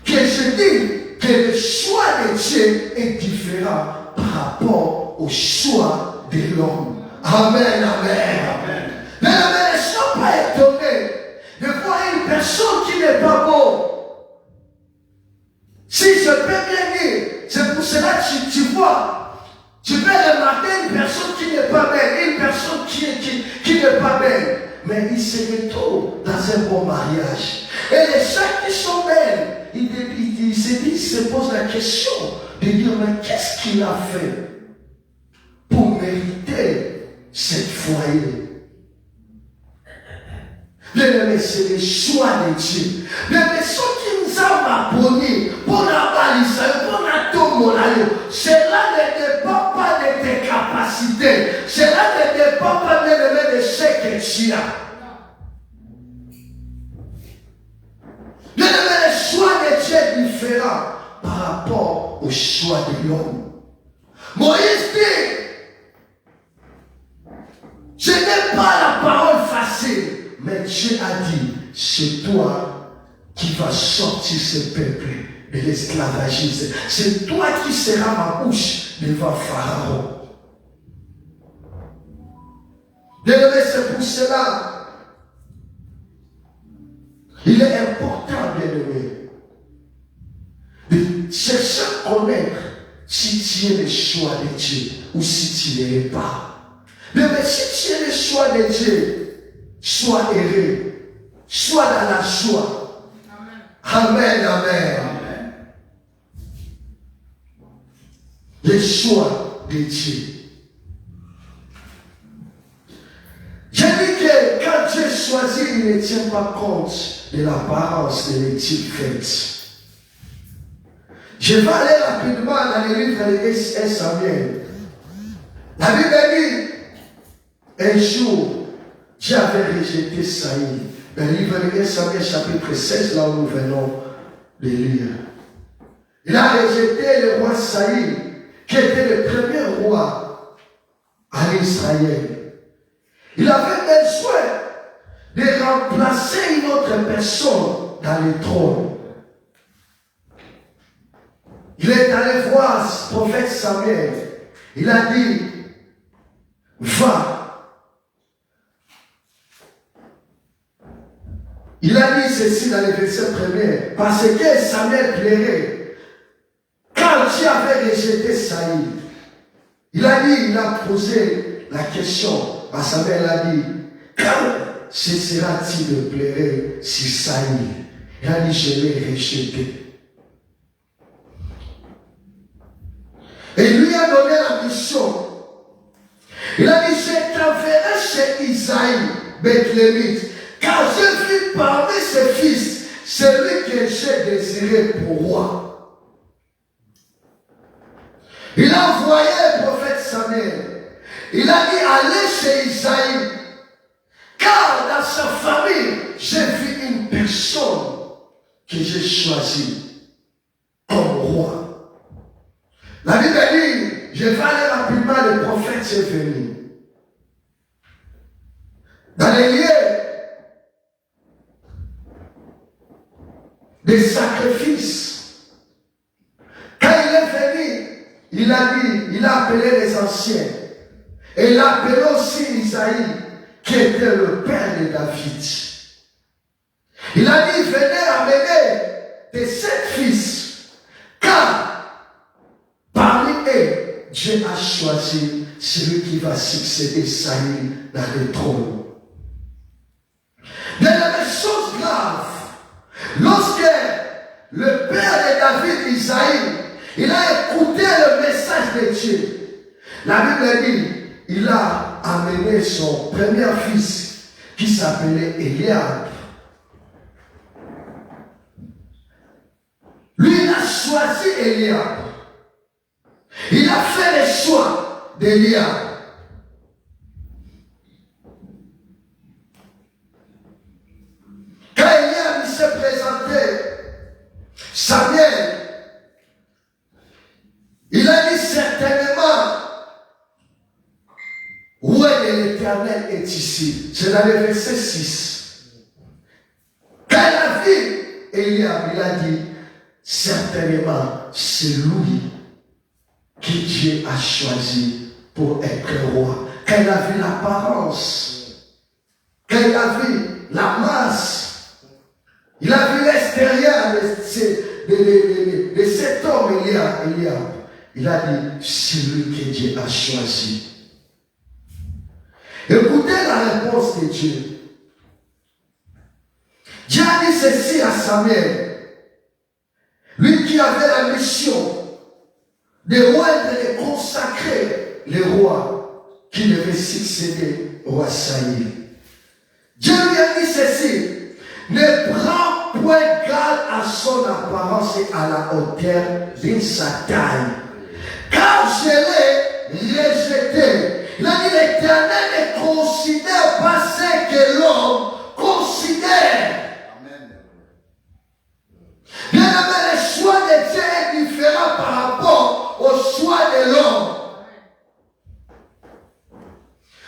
que je dis que le choix de Dieu est différent par rapport au choix de l'homme. Amen, amen. Mais ne sois pas étonné de voir une personne qui n'est pas bonne. Si je peux bien dire, c'est pour cela que tu vois, tu peux remarquer une personne qui n'est pas belle, une personne qui n'est pas belle, mais il se retrouve dans un bon mariage. Et les gens qui sont belles, ils se posent la question de dire, mais qu'est-ce qu'il a fait pour mériter cette foyer? Mais c'est le choix de Dieu. Mais ceux qui nous ont abonnés pour la balise, pour la tombe, cela ne dépend pas de tes capacités. Cela ne dépend pas de ce que tu as. Mais le choix de Dieu est différent par rapport au choix de l'homme. Moïse dit, je n'ai pas la parole facile. Mais Dieu a dit, c'est toi qui vas sortir ce peuple de l'esclavagisme. C'est toi qui seras ma bouche devant Pharaon. Bien-aimé, c'est pour cela. Il est important, bien-aimé, de chercher à connaître si tu es le choix de Dieu ou si tu ne l'es pas. Mais si tu es le choix de Dieu, sois heureux, sois dans la joie. Amen, amen. Le choix de Dieu. J'ai dit que quand Dieu choisit, il ne tient pas compte de l'apparence de l'éthique faite. Je vais aller rapidement dans le livre de 1 Samuel. La Bible dit, un jour, Dieu avait rejeté Saïl. Dans le livre de 1 Samuel chapitre 16, là où nous venons de lire. Il a rejeté le roi Saïl, qui était le premier roi en Israël. Il avait besoin de remplacer une autre personne dans le trône. Il est allé voir le prophète Samuel. Il a dit, va. Il a dit ceci dans le verset premier, parce que Samuel plairait. Quand Dieu avait rejeté Saïl, il a posé la question à Samuel, a dit, quand cessera-t-il de pleurer si Saïl? Il a dit, je l'ai rejeté. Et il lui a donné la mission. Il a dit, je t'enverrai chez Isaïe, Bethlémite. Car j'ai vu parmi ses fils celui que j'ai désiré pour roi. Il a envoyé le prophète Samuel. Il a dit, allez chez Isaïe. Car dans sa famille, j'ai vu une personne que j'ai choisie comme roi. La Bible dit, je vais aller rapidement, le prophète est venu. Dans les lieux des sacrifices. Quand il est venu, il a dit, il a appelé les anciens. Et il a appelé aussi Isaïe, qui était le père de David. Il a dit, venez amener tes 7 fils, car parmi eux, Dieu a choisi celui qui va succéder Saül dans le trône. Mais la chose grave, lorsque le père de David, Isaïe, il a écouté le message de Dieu, la Bible dit, il a amené son premier fils qui s'appelait Eliab. Lui, il a choisi Eliab. Il a fait le choix d'Eliab. Quand Eliab s'est présenté, Samuel, il a dit certainement, où est l'Éternel est ici. C'est dans le verset 6. Quand il a vu Eliab, il a dit, certainement, c'est lui que Dieu a choisi pour être roi. Quand il a vu l'apparence, quand il a vu la masse, il a vu l'extérieur de cet homme, Eliab. Il a dit, c'est lui que Dieu a choisi. Écoutez la réponse de Dieu. Dieu a dit ceci à Samuel. Lui qui avait la mission de rendre et de consacrer les rois qui devaient succéder au roi Saül. Dieu lui a dit ceci. Ne prends point garde à son apparence et à la hauteur de sa taille. Car je l'ai rejeté. Il a dit l'Éternel ne considère pas ce que l'homme considère. Bien aimé, le choix de Dieu est différent par rapport au choix de l'homme.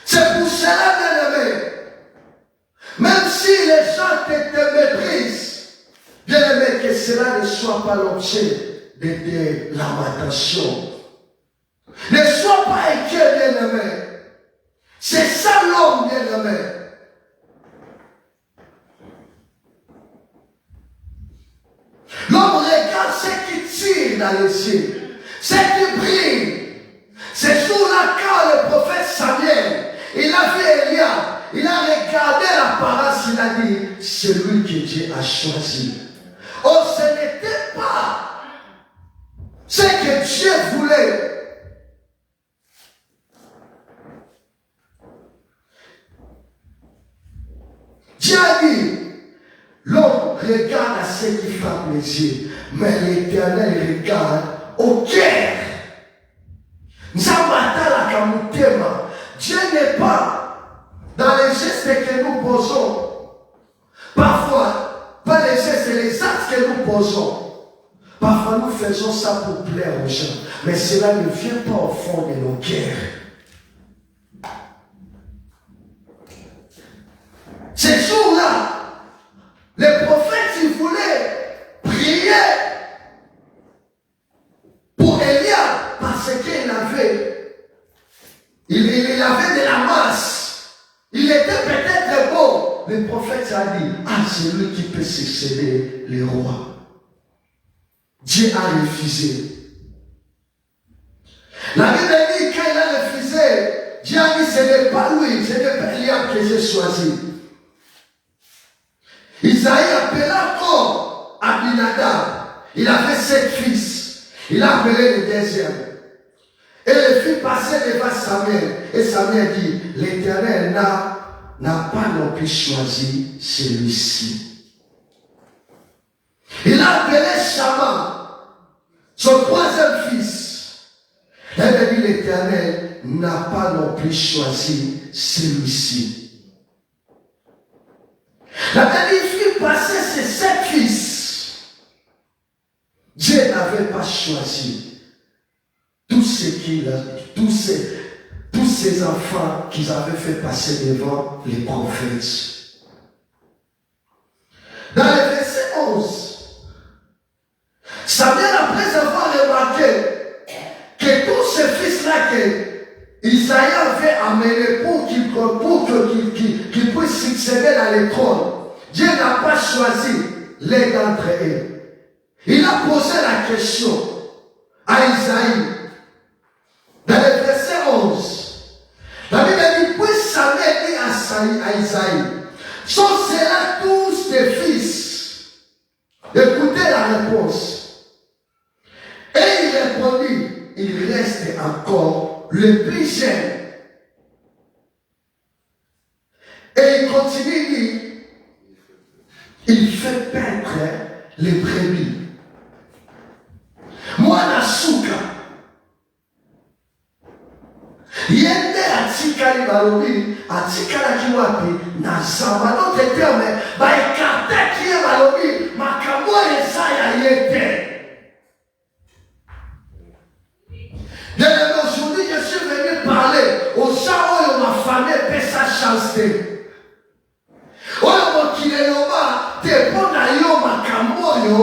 C'est pour cela, bien aimé, même si les gens te méprisent, bien aimé, que cela ne soit pas l'objet de lamentation. Ne sois pas inquiet, bien aimé. C'est ça l'homme, bien aimé. L'homme regarde ce qui tire dans les cieux, ce qui brille. C'est sur la quand le prophète Samuel, il a vu Eliab, il a regardé l'apparence, il a dit, c'est lui que Dieu a choisi. Oh, ce n'était pas ce que Dieu voulait. Dieu a dit, l'homme regarde à ce qui frappe les yeux, mais l'Éternel regarde au cœur. Dieu n'est pas dans les gestes que nous posons. Parfois, pas les gestes, les actes que nous posons. Parfois, nous faisons ça pour plaire aux gens, mais cela ne vient pas au fond de nos cœurs. Ces jours-là, les prophètes, ils voulaient prier pour Eliab parce qu'il avait de la masse. Il était peut-être beau. Le prophète a dit, ah, c'est lui qui peut succéder les rois. Dieu a refusé. La Bible dit, quand il a refusé, Dieu a dit, ce n'est pas lui, ce n'est pas Eliab que j'ai choisi. Isaïe appela encore Abinadab. Il avait 7 fils. Il a appelé le deuxième. Et le fit passer devant Samuel. Et Samuel dit, l'Éternel n'a pas non plus choisi celui-ci. Il a appelé Shama, son 3e fils. Il a dit, l'Éternel n'a pas non plus choisi celui-ci. La Bible fit passer ses 7 fils. Dieu n'avait pas choisi tous ces enfants qu'ils avaient fait passer devant les prophètes. Dans le verset 11, ça que Isaïe avait amené pour qu'il puisse succéder à l'étrône. Dieu n'a pas choisi l'un d'entre eux. Il a posé la question à Isaïe. Dans le verset 11, la Bible dit, puis Samuel dit à Isaïe, sont-ce-là tous tes fils? Écoutez la réponse. Et il répondit, il reste encore le plus jeune. Et il continue, dit, il fait paître les brebis. Moi, Nasuka, yende atikali balobi, atikala kiwapi, na samba, d'autres termes, ba ekarte qui est balobi, makambo Yesaya yete. Bien aujourd'hui, je suis venu parler aux gens où ma famille peut sa chasteté. Oyo kileloma te pona yo makambo yo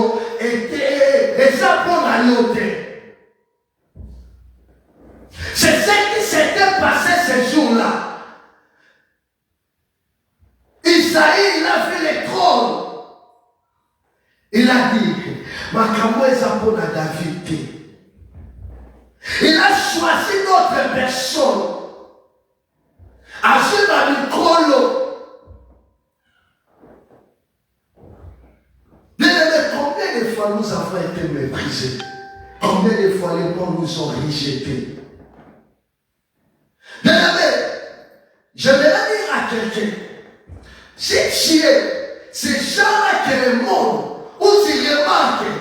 eza pona yo te. C'est ce qui s'était passé ce jour-là. Isaïe, il a fait les trônes. Il a dit, makambo eza pona David te. Il a choisi d'autres personnes. Azuna Mikolo. Combien de fois nous avons été méprisés? Combien de fois les bons nous ont rejetés? Bien-aimé, je vais dire à quelqu'un, si tu es ces gens-là qui est le monde, où tu remarques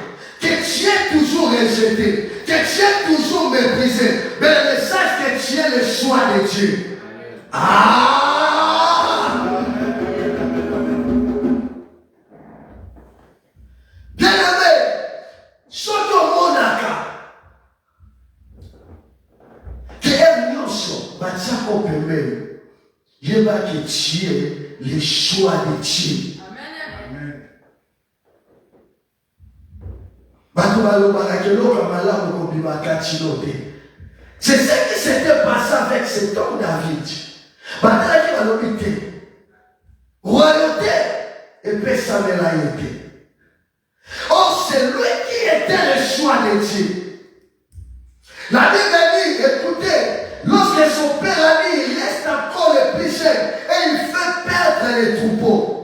que tu es toujours rejeté, que tu es toujours méprisé, mais le sache que tu es le choix de Dieu. Ah! Il va que tu es le choix de Dieu. C'est ce qui s'était passé avec cet homme David. Royauté et Pessamela était. Or, c'est lui qui était le choix de Dieu. La Bible dit, écoutez, lorsque son père a dit, il reste encore le plus jeune et il fait perdre les troupeaux.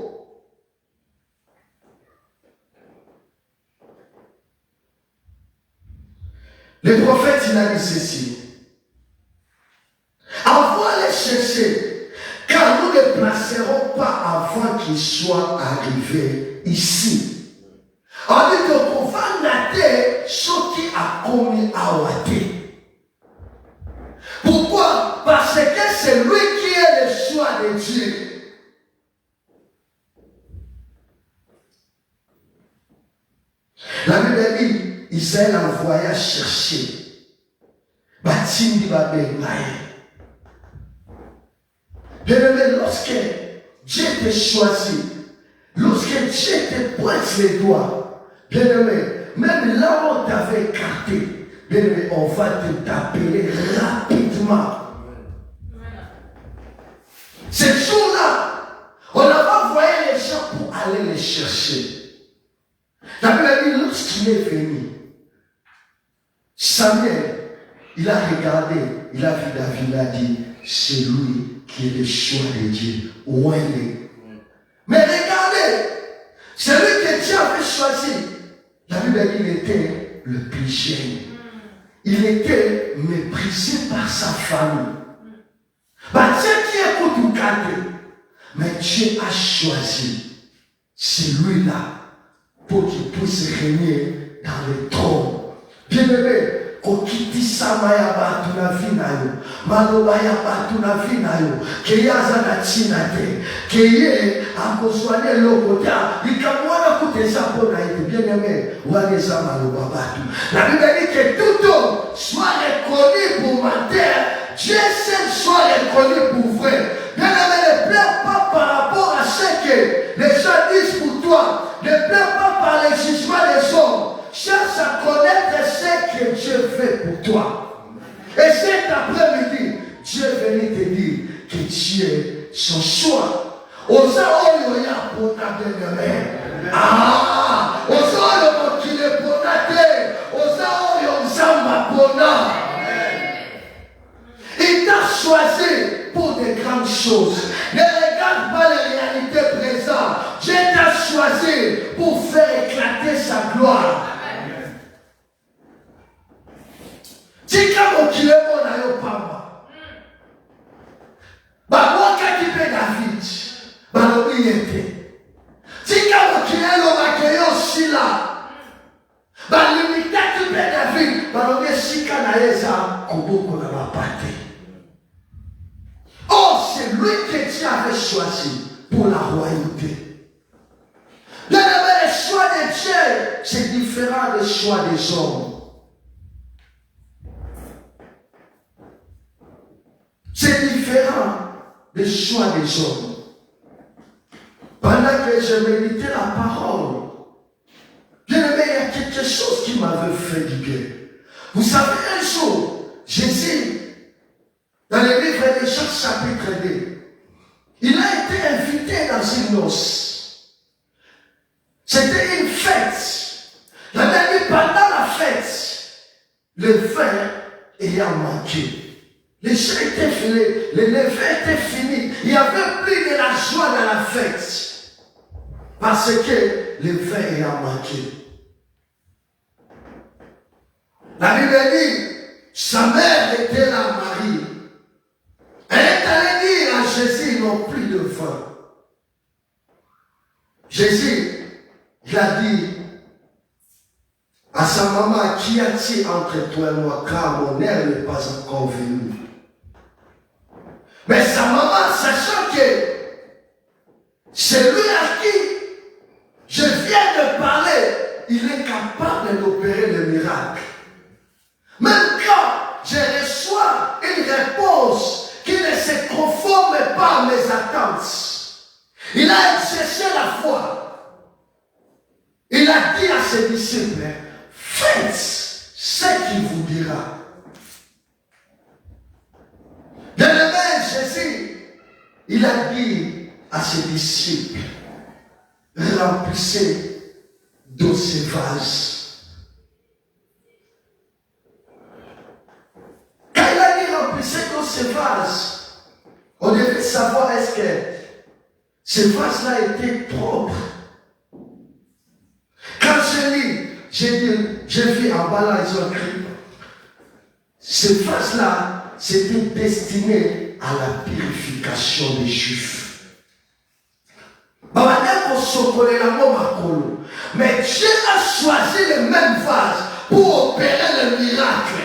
Le prophète, il a dit ceci. Avant de les chercher, car nous ne placerons pas avant qu'ils soient arrivés ici. On dit qu'on va nater ce qui a commis à Ouaté. Pourquoi? Parce que c'est lui qui est le choix de Dieu. La Bible dit, Israël envoya chercher Batindi Babengaï. Bien-aimé, lorsque Dieu te choisit, lorsque Dieu te pointe les doigts, bien-aimé, même là où on t'avait écarté, bien-aimé, on va t'appeler rapidement. Ce jour-là, on a envoyé les gens pour aller les chercher. La Bible dit, lorsqu'il est venu, Samuel, il a regardé, il a vu David, il a dit, c'est lui qui est le choix de Dieu. Où il est. Mais regardez, c'est lui que Dieu avait choisi. La Bible dit, il était le plus jeune. Il était méprisé par sa famille. Dieu qui écoute ou garde, mais Dieu a choisi celui-là pour qu'il puisse régner dans le trône. Bien-aimé, kokiti sama ya batu na vinayo, maloba ya batu na vinayo, ke yaza na tina te, ke ye akozwane lokota, likamwana kutesa pona ite, bien-aimé, waneza maloba batu. La Bible dit que tout homme soit reconnu pour menteur, Dieu seul soit reconnu pour vrai. Bien-aimé, ne pleure pas par rapport à ce que les gens disent pour toi, ne pleure pas par les jugements des hommes. Cherche à connaître ce que Dieu fait pour toi. Et cet après-midi, Dieu est venu te dire que tu es son choix. Osa oyo ya pona bien-aimé. Ah, osa oyo qui est pona te. Osa oyo nzamba pona. Il t'a choisi pour des grandes choses. Ne regarde pas les réalités présentes. Dieu t'a choisi pour faire éclater sa gloire. Tika mokile mona yo pamba. Baboka kipe David. Balobi yete. Tika mokile lo bakeyo sila. Balimita kipe David. Balobi sika na yeza koboko na bapate. Oh, c'est lui que Dieu avait choisi pour la royauté. Le choix de Dieu, c'est différent des choix des hommes. C'est différent des choix des hommes. Pendant que je méditais la parole, bien aimé, il y a quelque chose qui m'avait fait du bien. Vous savez, un jour, Jésus, dans le livre de Jean chapitre 2, il a été invité dans une noce. C'était une fête. La dernière, pendant la fête, le vin ayant manqué. Les gens étaient finis, les levées étaient finis. Il n'y avait plus de la joie dans la fête. Parce que le vin ayant manqué. La Bible dit, sa mère était là, Marie. Elle est allée dire à Jésus, ils n'ont plus de vin. Jésus, il a dit à sa maman, qu'y a-t-il entre toi et moi, car mon heure n'est pas encore venue. Mais sa maman, sachant que celui à qui je viens de parler, il est capable d'opérer le miracle. Même quand je reçois une réponse qui ne se conforme pas à mes attentes, il a exercé la foi. Il a dit à ses disciples, faites ce qu'il vous dira. De même, Jésus, il a dit à ses disciples, remplissez d'eau ces vases. Quand il a dit remplissez d'eau ces vases, on devait savoir est-ce que ces vases-là étaient propres. Quand je lis, j'ai vu en bas là, ils ont écrit, ces vases-là, c'était destiné à la purification des Juifs. Mais Dieu a choisi le même vase pour opérer le miracle.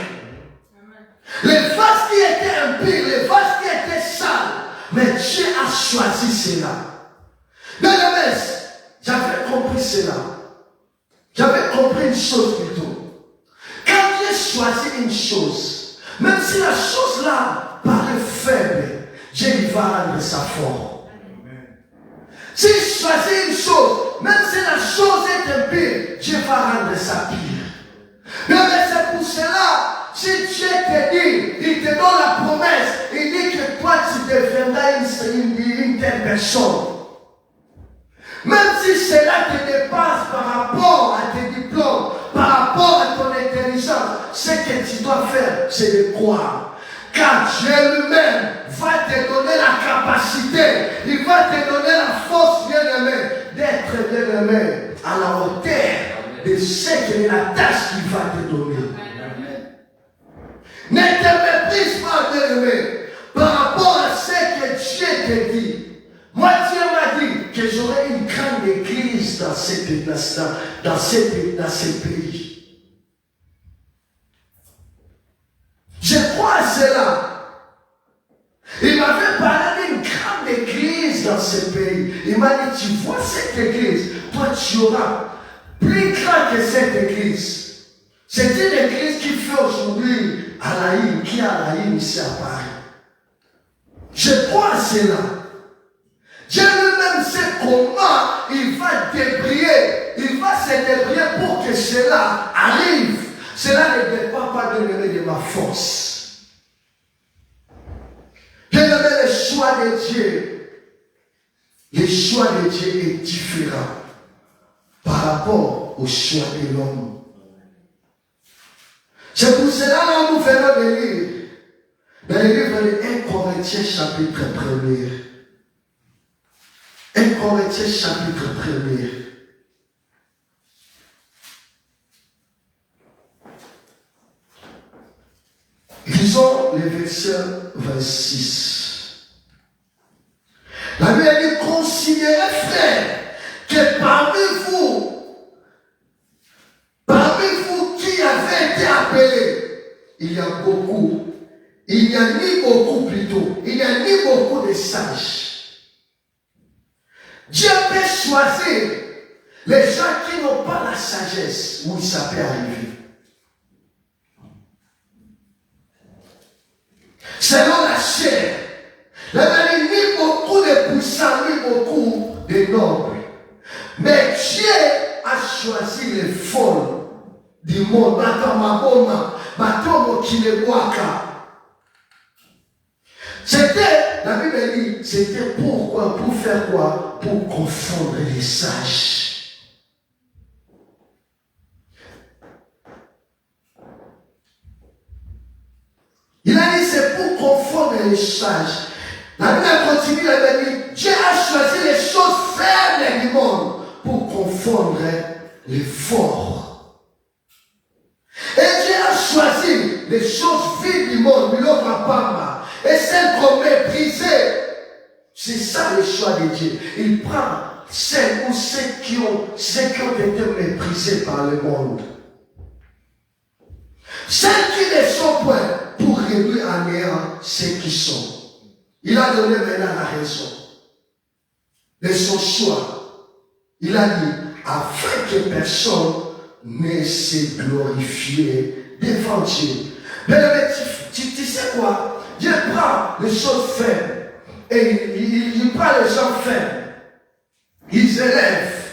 Les vases qui étaient impurs, les vases qui étaient sales, mais Dieu a choisi cela. Dans la messe, j'avais compris cela. J'avais compris une chose plutôt. Quand Dieu choisit une chose, même si la chose là paraît faible, Dieu va rendre sa force. S'il choisit une chose, même si la chose est impure, Dieu va rendre sa pire. Mais c'est pour cela, si Dieu te dit, il te donne la promesse, il dit que toi tu deviendras une telle personne. Même si cela te dépasse par rapport à tes diplômes, par rapport à ton intelligence, ce que tu dois faire, c'est de croire. Car Dieu lui-même va te donner la capacité, il va te donner la force, bien-aimé, d'être bien-aimé à la hauteur de ce que la tâche qu'il va te donner. Ne te méprise pas, bien-aimé, par rapport à ce que Dieu te dit. Moi, Dieu m'a dit que j'aurai une grande église dans ce pays. Je crois à cela. Il m'avait parlé d'une grande église dans ce pays. Il m'a dit, tu vois cette église, toi tu auras plus grand que cette église. C'est une église qui fait aujourd'hui à Laïm, qui est à Laïm ici à Paris. Je crois à cela. Dieu lui-même sait comment il va débrouiller. Il va se débrouiller pour que cela arrive. Cela ne dépend pas de ma force. choix de Dieu est différent par rapport au choix de l'homme. C'est pour cela que nous venons de lire dans le livre de 1 Corinthiens chapitre 1er. 1 Corinthiens chapitre 1er. Lisons le verset 26. La Bible dit, considérez, frères, que parmi vous qui avez été appelés, il y a ni beaucoup de sages. Dieu peut choisir les gens qui n'ont pas la sagesse. Oui, ça peut arriver. Selon la chair, il n'y a ni beaucoup de puissants, ni beaucoup de nobles. Mais Dieu a choisi les folles du monde. C'était, la Bible dit, c'était pourquoi, pour faire quoi? Pour confondre les sages. Il a dit, c'est pour confondre les sages. La Bible continue, elle dit, Dieu a choisi les choses faibles du monde pour confondre les forts. Et Dieu a choisi les choses vides du monde, et celles qu'on méprisait. C'est ça le choix de Dieu. Il prend celles ou ceux qui ont été méprisés par le monde. Celles qui ne sont point, pour réduire en néant ceux qui sont. Il a donné maintenant la raison de son choix. Il a dit, afin que personne ne se glorifie devant Dieu. Mais tu sais quoi? Dieu prend les choses faibles et il prend les gens faibles. Ils élèvent.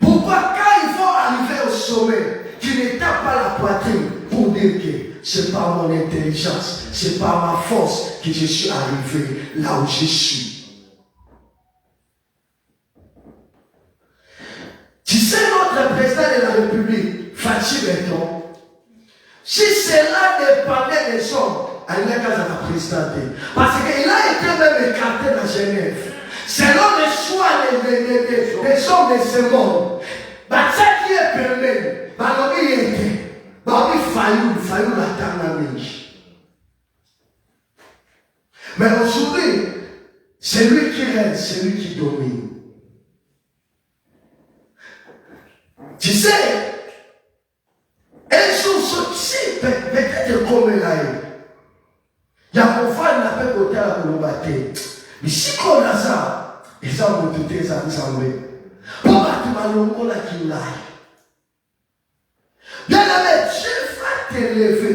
Pourquoi quand ils vont arriver au sommet, tu ne tapes pas la poitrine pour dire que c'est par mon intelligence, c'est par ma force que je suis arrivé là où je suis. Tu sais, notre président de la République, Fatih Benton, si cela dépendait des hommes, il n'y a qu'à la présidenter. Parce qu'il a été même écarté dans Genève. Selon les choix des hommes de ce monde, ça qui est permis, il était. Faillou la tanamie. Mais aujourd'hui, c'est lui qui règne, c'est lui qui domine. Tu sais, un jour, si peut-être comme là, il y a mon frère qui n'a pas côté à la Colombate. Mais si on a ça, ils ont monté les ensemble. Pour battre ma longue là qui l'a. Bien aimé, Dieu va t'élever.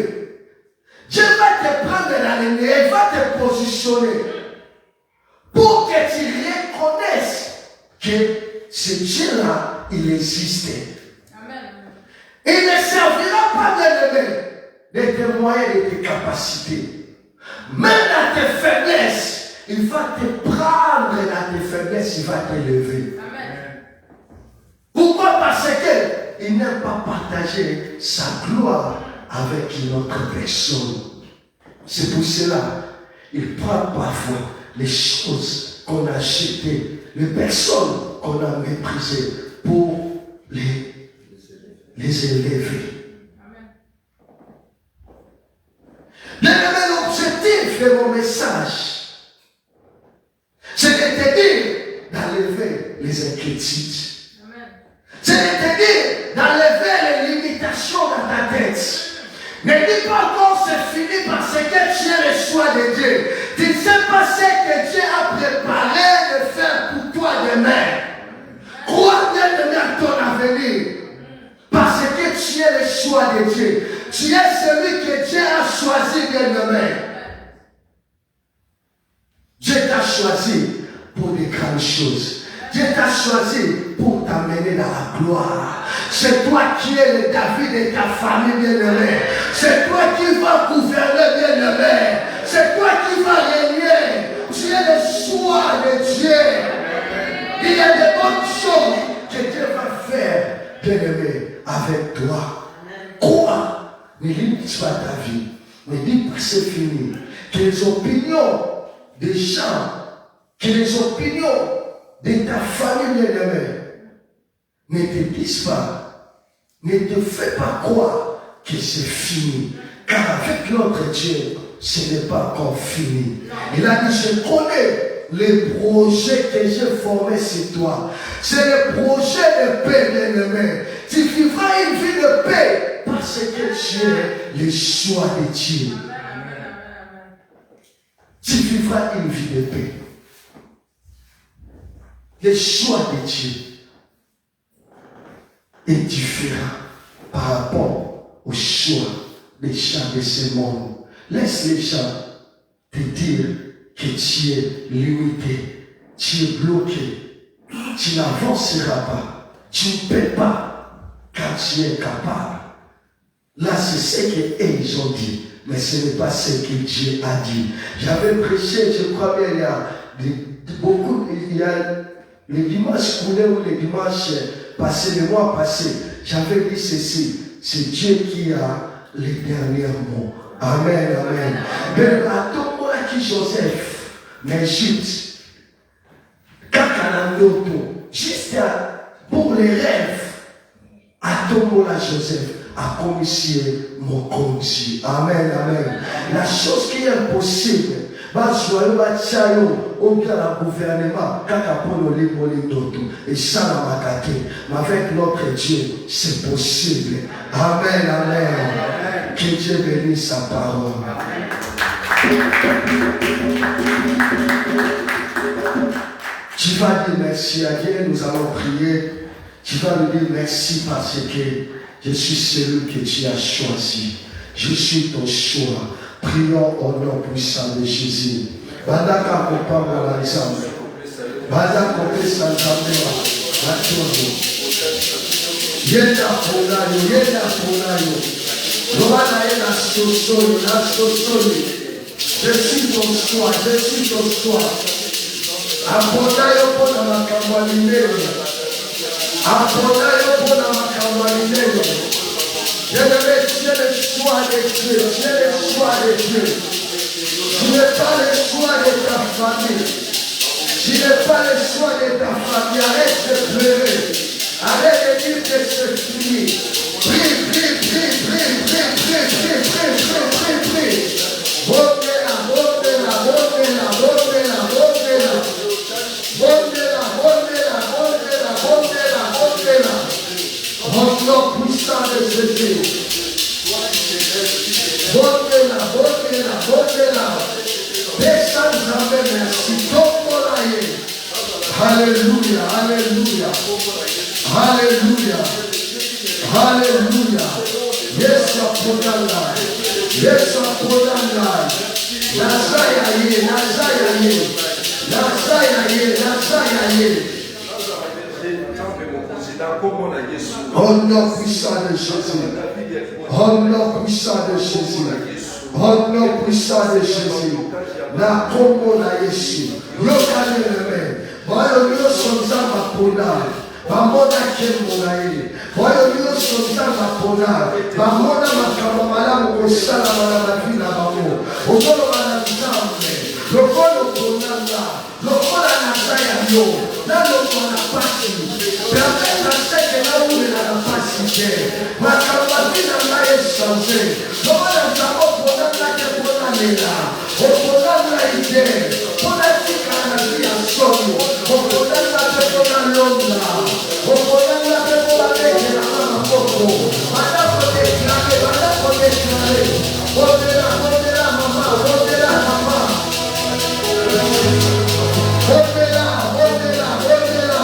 Dieu va te prendre la ligne, il va te positionner pour que tu reconnaisses que ce Dieu-là, il existait. Amen. Il ne servira pas de tes moyens et de tes capacités. Même dans tes faiblesses, il va te prendre dans tes faiblesses, il va t'élever. Amen. Pourquoi? Parce que il n'aime pas partager sa gloire avec une autre personne. C'est pour cela il prend parfois les choses qu'on a achetées, les personnes qu'on a méprisées pour les élever. Bien aimé, l'objectif de mon message, c'est de te dire d'enlever les inquiétudes. C'est de te dire d'enlever les limitations dans ta tête. Ne dis pas qu'on c'est fini parce que tu es le choix de Dieu. Tu ne sais pas ce que Dieu a préparé de faire pour toi demain. Crois bien demain ton avenir. Parce que tu es le choix de Dieu. Tu es celui que Dieu a choisi bien demain. Dieu t'a choisi pour des grandes choses. Dieu t'a choisi pour t'amener dans la gloire. C'est toi qui es le David de ta famille bien-aimée. C'est toi qui vas gouverner bien-aimé. C'est toi qui vas régner. c'est fini. Que les opinions des gens, que les opinions de ta famille bien-aimée ne te disent pas, ne te fais pas croire que c'est fini. Car avec notre Dieu, ce n'est pas encore fini. Il a dit, je connais les projets que j'ai formés sur toi. C'est le projet de paix, bien-aimé. Tu vivras une vie de paix parce que tu es le choix de Dieu. Tu vivras une vie de paix. Le choix de Dieu est différent par rapport au choix des gens de ce monde. Laisse les gens te dire que tu es limité, tu es bloqué, tu n'avanceras pas, tu ne peux pas, car tu es capable. Là, c'est ce qu'ils ont dit, mais ce n'est pas ce que Dieu a dit. J'avais prêché, je crois bien, il y a beaucoup, il y a les dimanches coulés ou les dimanches passés, les mois passés, j'avais dit ceci, c'est Dieu qui a les derniers mots. Amen, amen. Mais à tout moment qui Joseph, mais juste, quand on a juste pour les rêves, à tout moment Joseph a commissionné mon conduit. Amen, amen. La chose qui est impossible, ou bien le gouvernement, quand on a et ça n'a pas mais avec notre Dieu, c'est possible. Amen, amen. Que Dieu bénisse sa parole. Tu vas dire merci à Dieu, nous allons prier. Tu vas lui dire merci parce que je suis celui que tu as choisi. Je suis ton choix. Prions au nom puissant de Jésus. Badaka kopa mola nzambe. Badaka kopesa nzambe wa tozo. Yenda ponayo, yenda ponayo. Lobana yena sosoli, na sosoli. Je suis ton choix, je suis ton choix. Aponayo pona makambo linene. Aponayo pona makambo linene. Je vais tuer le choix de Dieu, tu es le choix de Dieu. Tu n'es pas le choix de ta famille. Tu n'es pas le choix de ta famille. Arrête de pleurer. Arrête de dire que c'est fini. Prie, prie, prie, prie, prie, prie, prie, prie, prie, prie, prie. Bondela, bondela, bondela, bondela, bondela. Bondela, bondela, bondela, bondela, bondela. Au nom puissant de Jésus. Bondela, bondela, bondela. Descends jamais, merci. Alléluia, alléluia. Alléluia. Alléluia. Yes, Apodala. Yes, Apodala. Nazayaye, Nazayaye. Nazayaye, Nazayaye. Au nom puissant de Jésus. Au nom puissant de Jésus. Au nom puissant de Jésus. Na kombo na Yesu. Yokale leme. Bayo yoso nzamba pona. Bamona kembo na ye. Bayo yoso nzamba pona. Bamona makambo malamu kosala na vida bamo. Okolo bana nzambe. Lokolo ponanga. Lokola na saya yo. Na lokona pasi. Permet na seke na ule na pasi ke. Makambo vida na esanze. Lokola nzambo ponanga ke pona nela. Oponanga ide. Pona tika na dia soyo. Oponanga ke pona longa. Oponanga ke pona leke na mama koko. Bana kote klame, bana kote klame. Odela, odela mama, odela mama. Odela, odela, odela.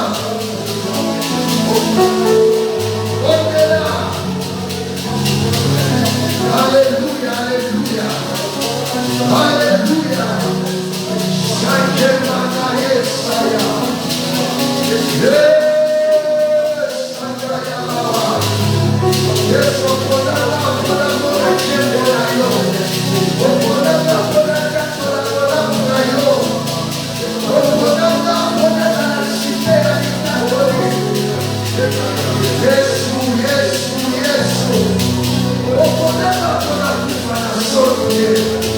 Odela. Alléluia, alléluia. Alléluia. Shakemana Yesaya. Yes, Sakaya. Yes, Oponala, Oponala, Kemborayo. Oponala, Oponala, Oponala, Oponala, Oponala, Shikera, Itatori. Yesu, Yesu, Yesu. Oponala, Oponala, Oponala, Oponala,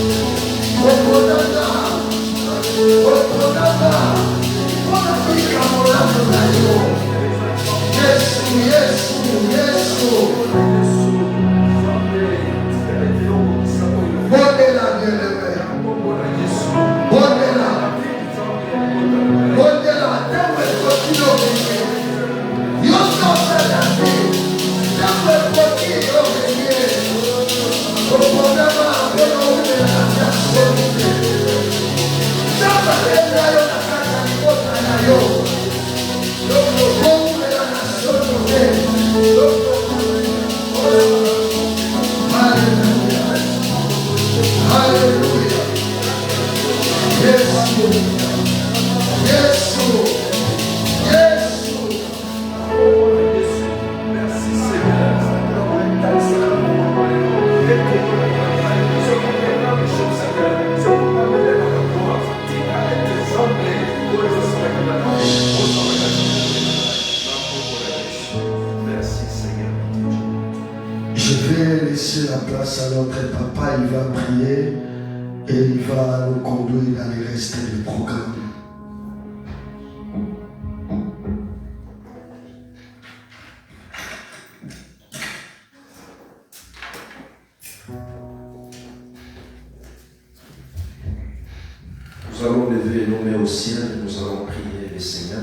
Nous allons lever nos mains au ciel et nous allons prier le Seigneur.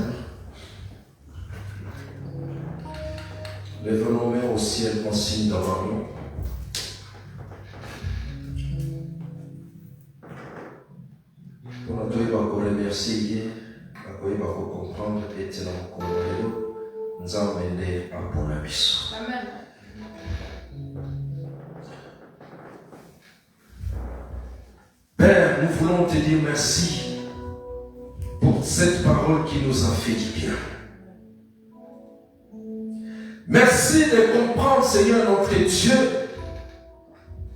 Lève nos mains au ciel en signe d'amour. Pour nous remercier, pour comprendre et nous allons aider à pour la mission. Amen. Père, nous voulons te dire merci pour cette parole qui nous a fait du bien. Merci de comprendre, Seigneur notre Dieu,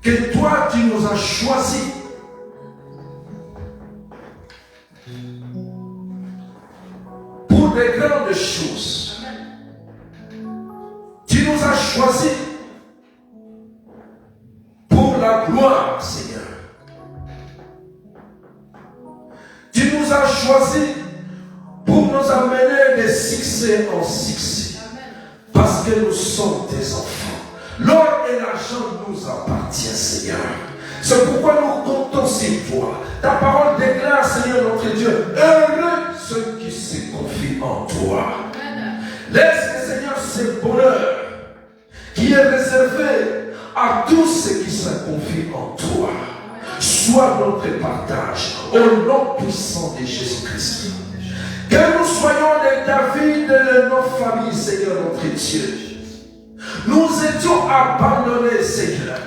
que toi, tu nous as choisis pour des grandes choses. Tu nous as choisis pour la gloire, Seigneur. Tu nous as choisis pour nous amener de succès en succès. Parce que nous sommes tes enfants. L'or et l'argent nous appartient, Seigneur. C'est pourquoi nous comptons sur toi. Ta parole déclare, Seigneur notre Dieu, heureux ceux qui se confient en toi. Laisse, Seigneur, ce bonheur qui est réservé à tous ceux qui se confient en toi. Soit notre partage au nom puissant de Jésus-Christ. Que nous soyons des David de nos familles, Seigneur notre Dieu. Nous étions abandonnés, Seigneur.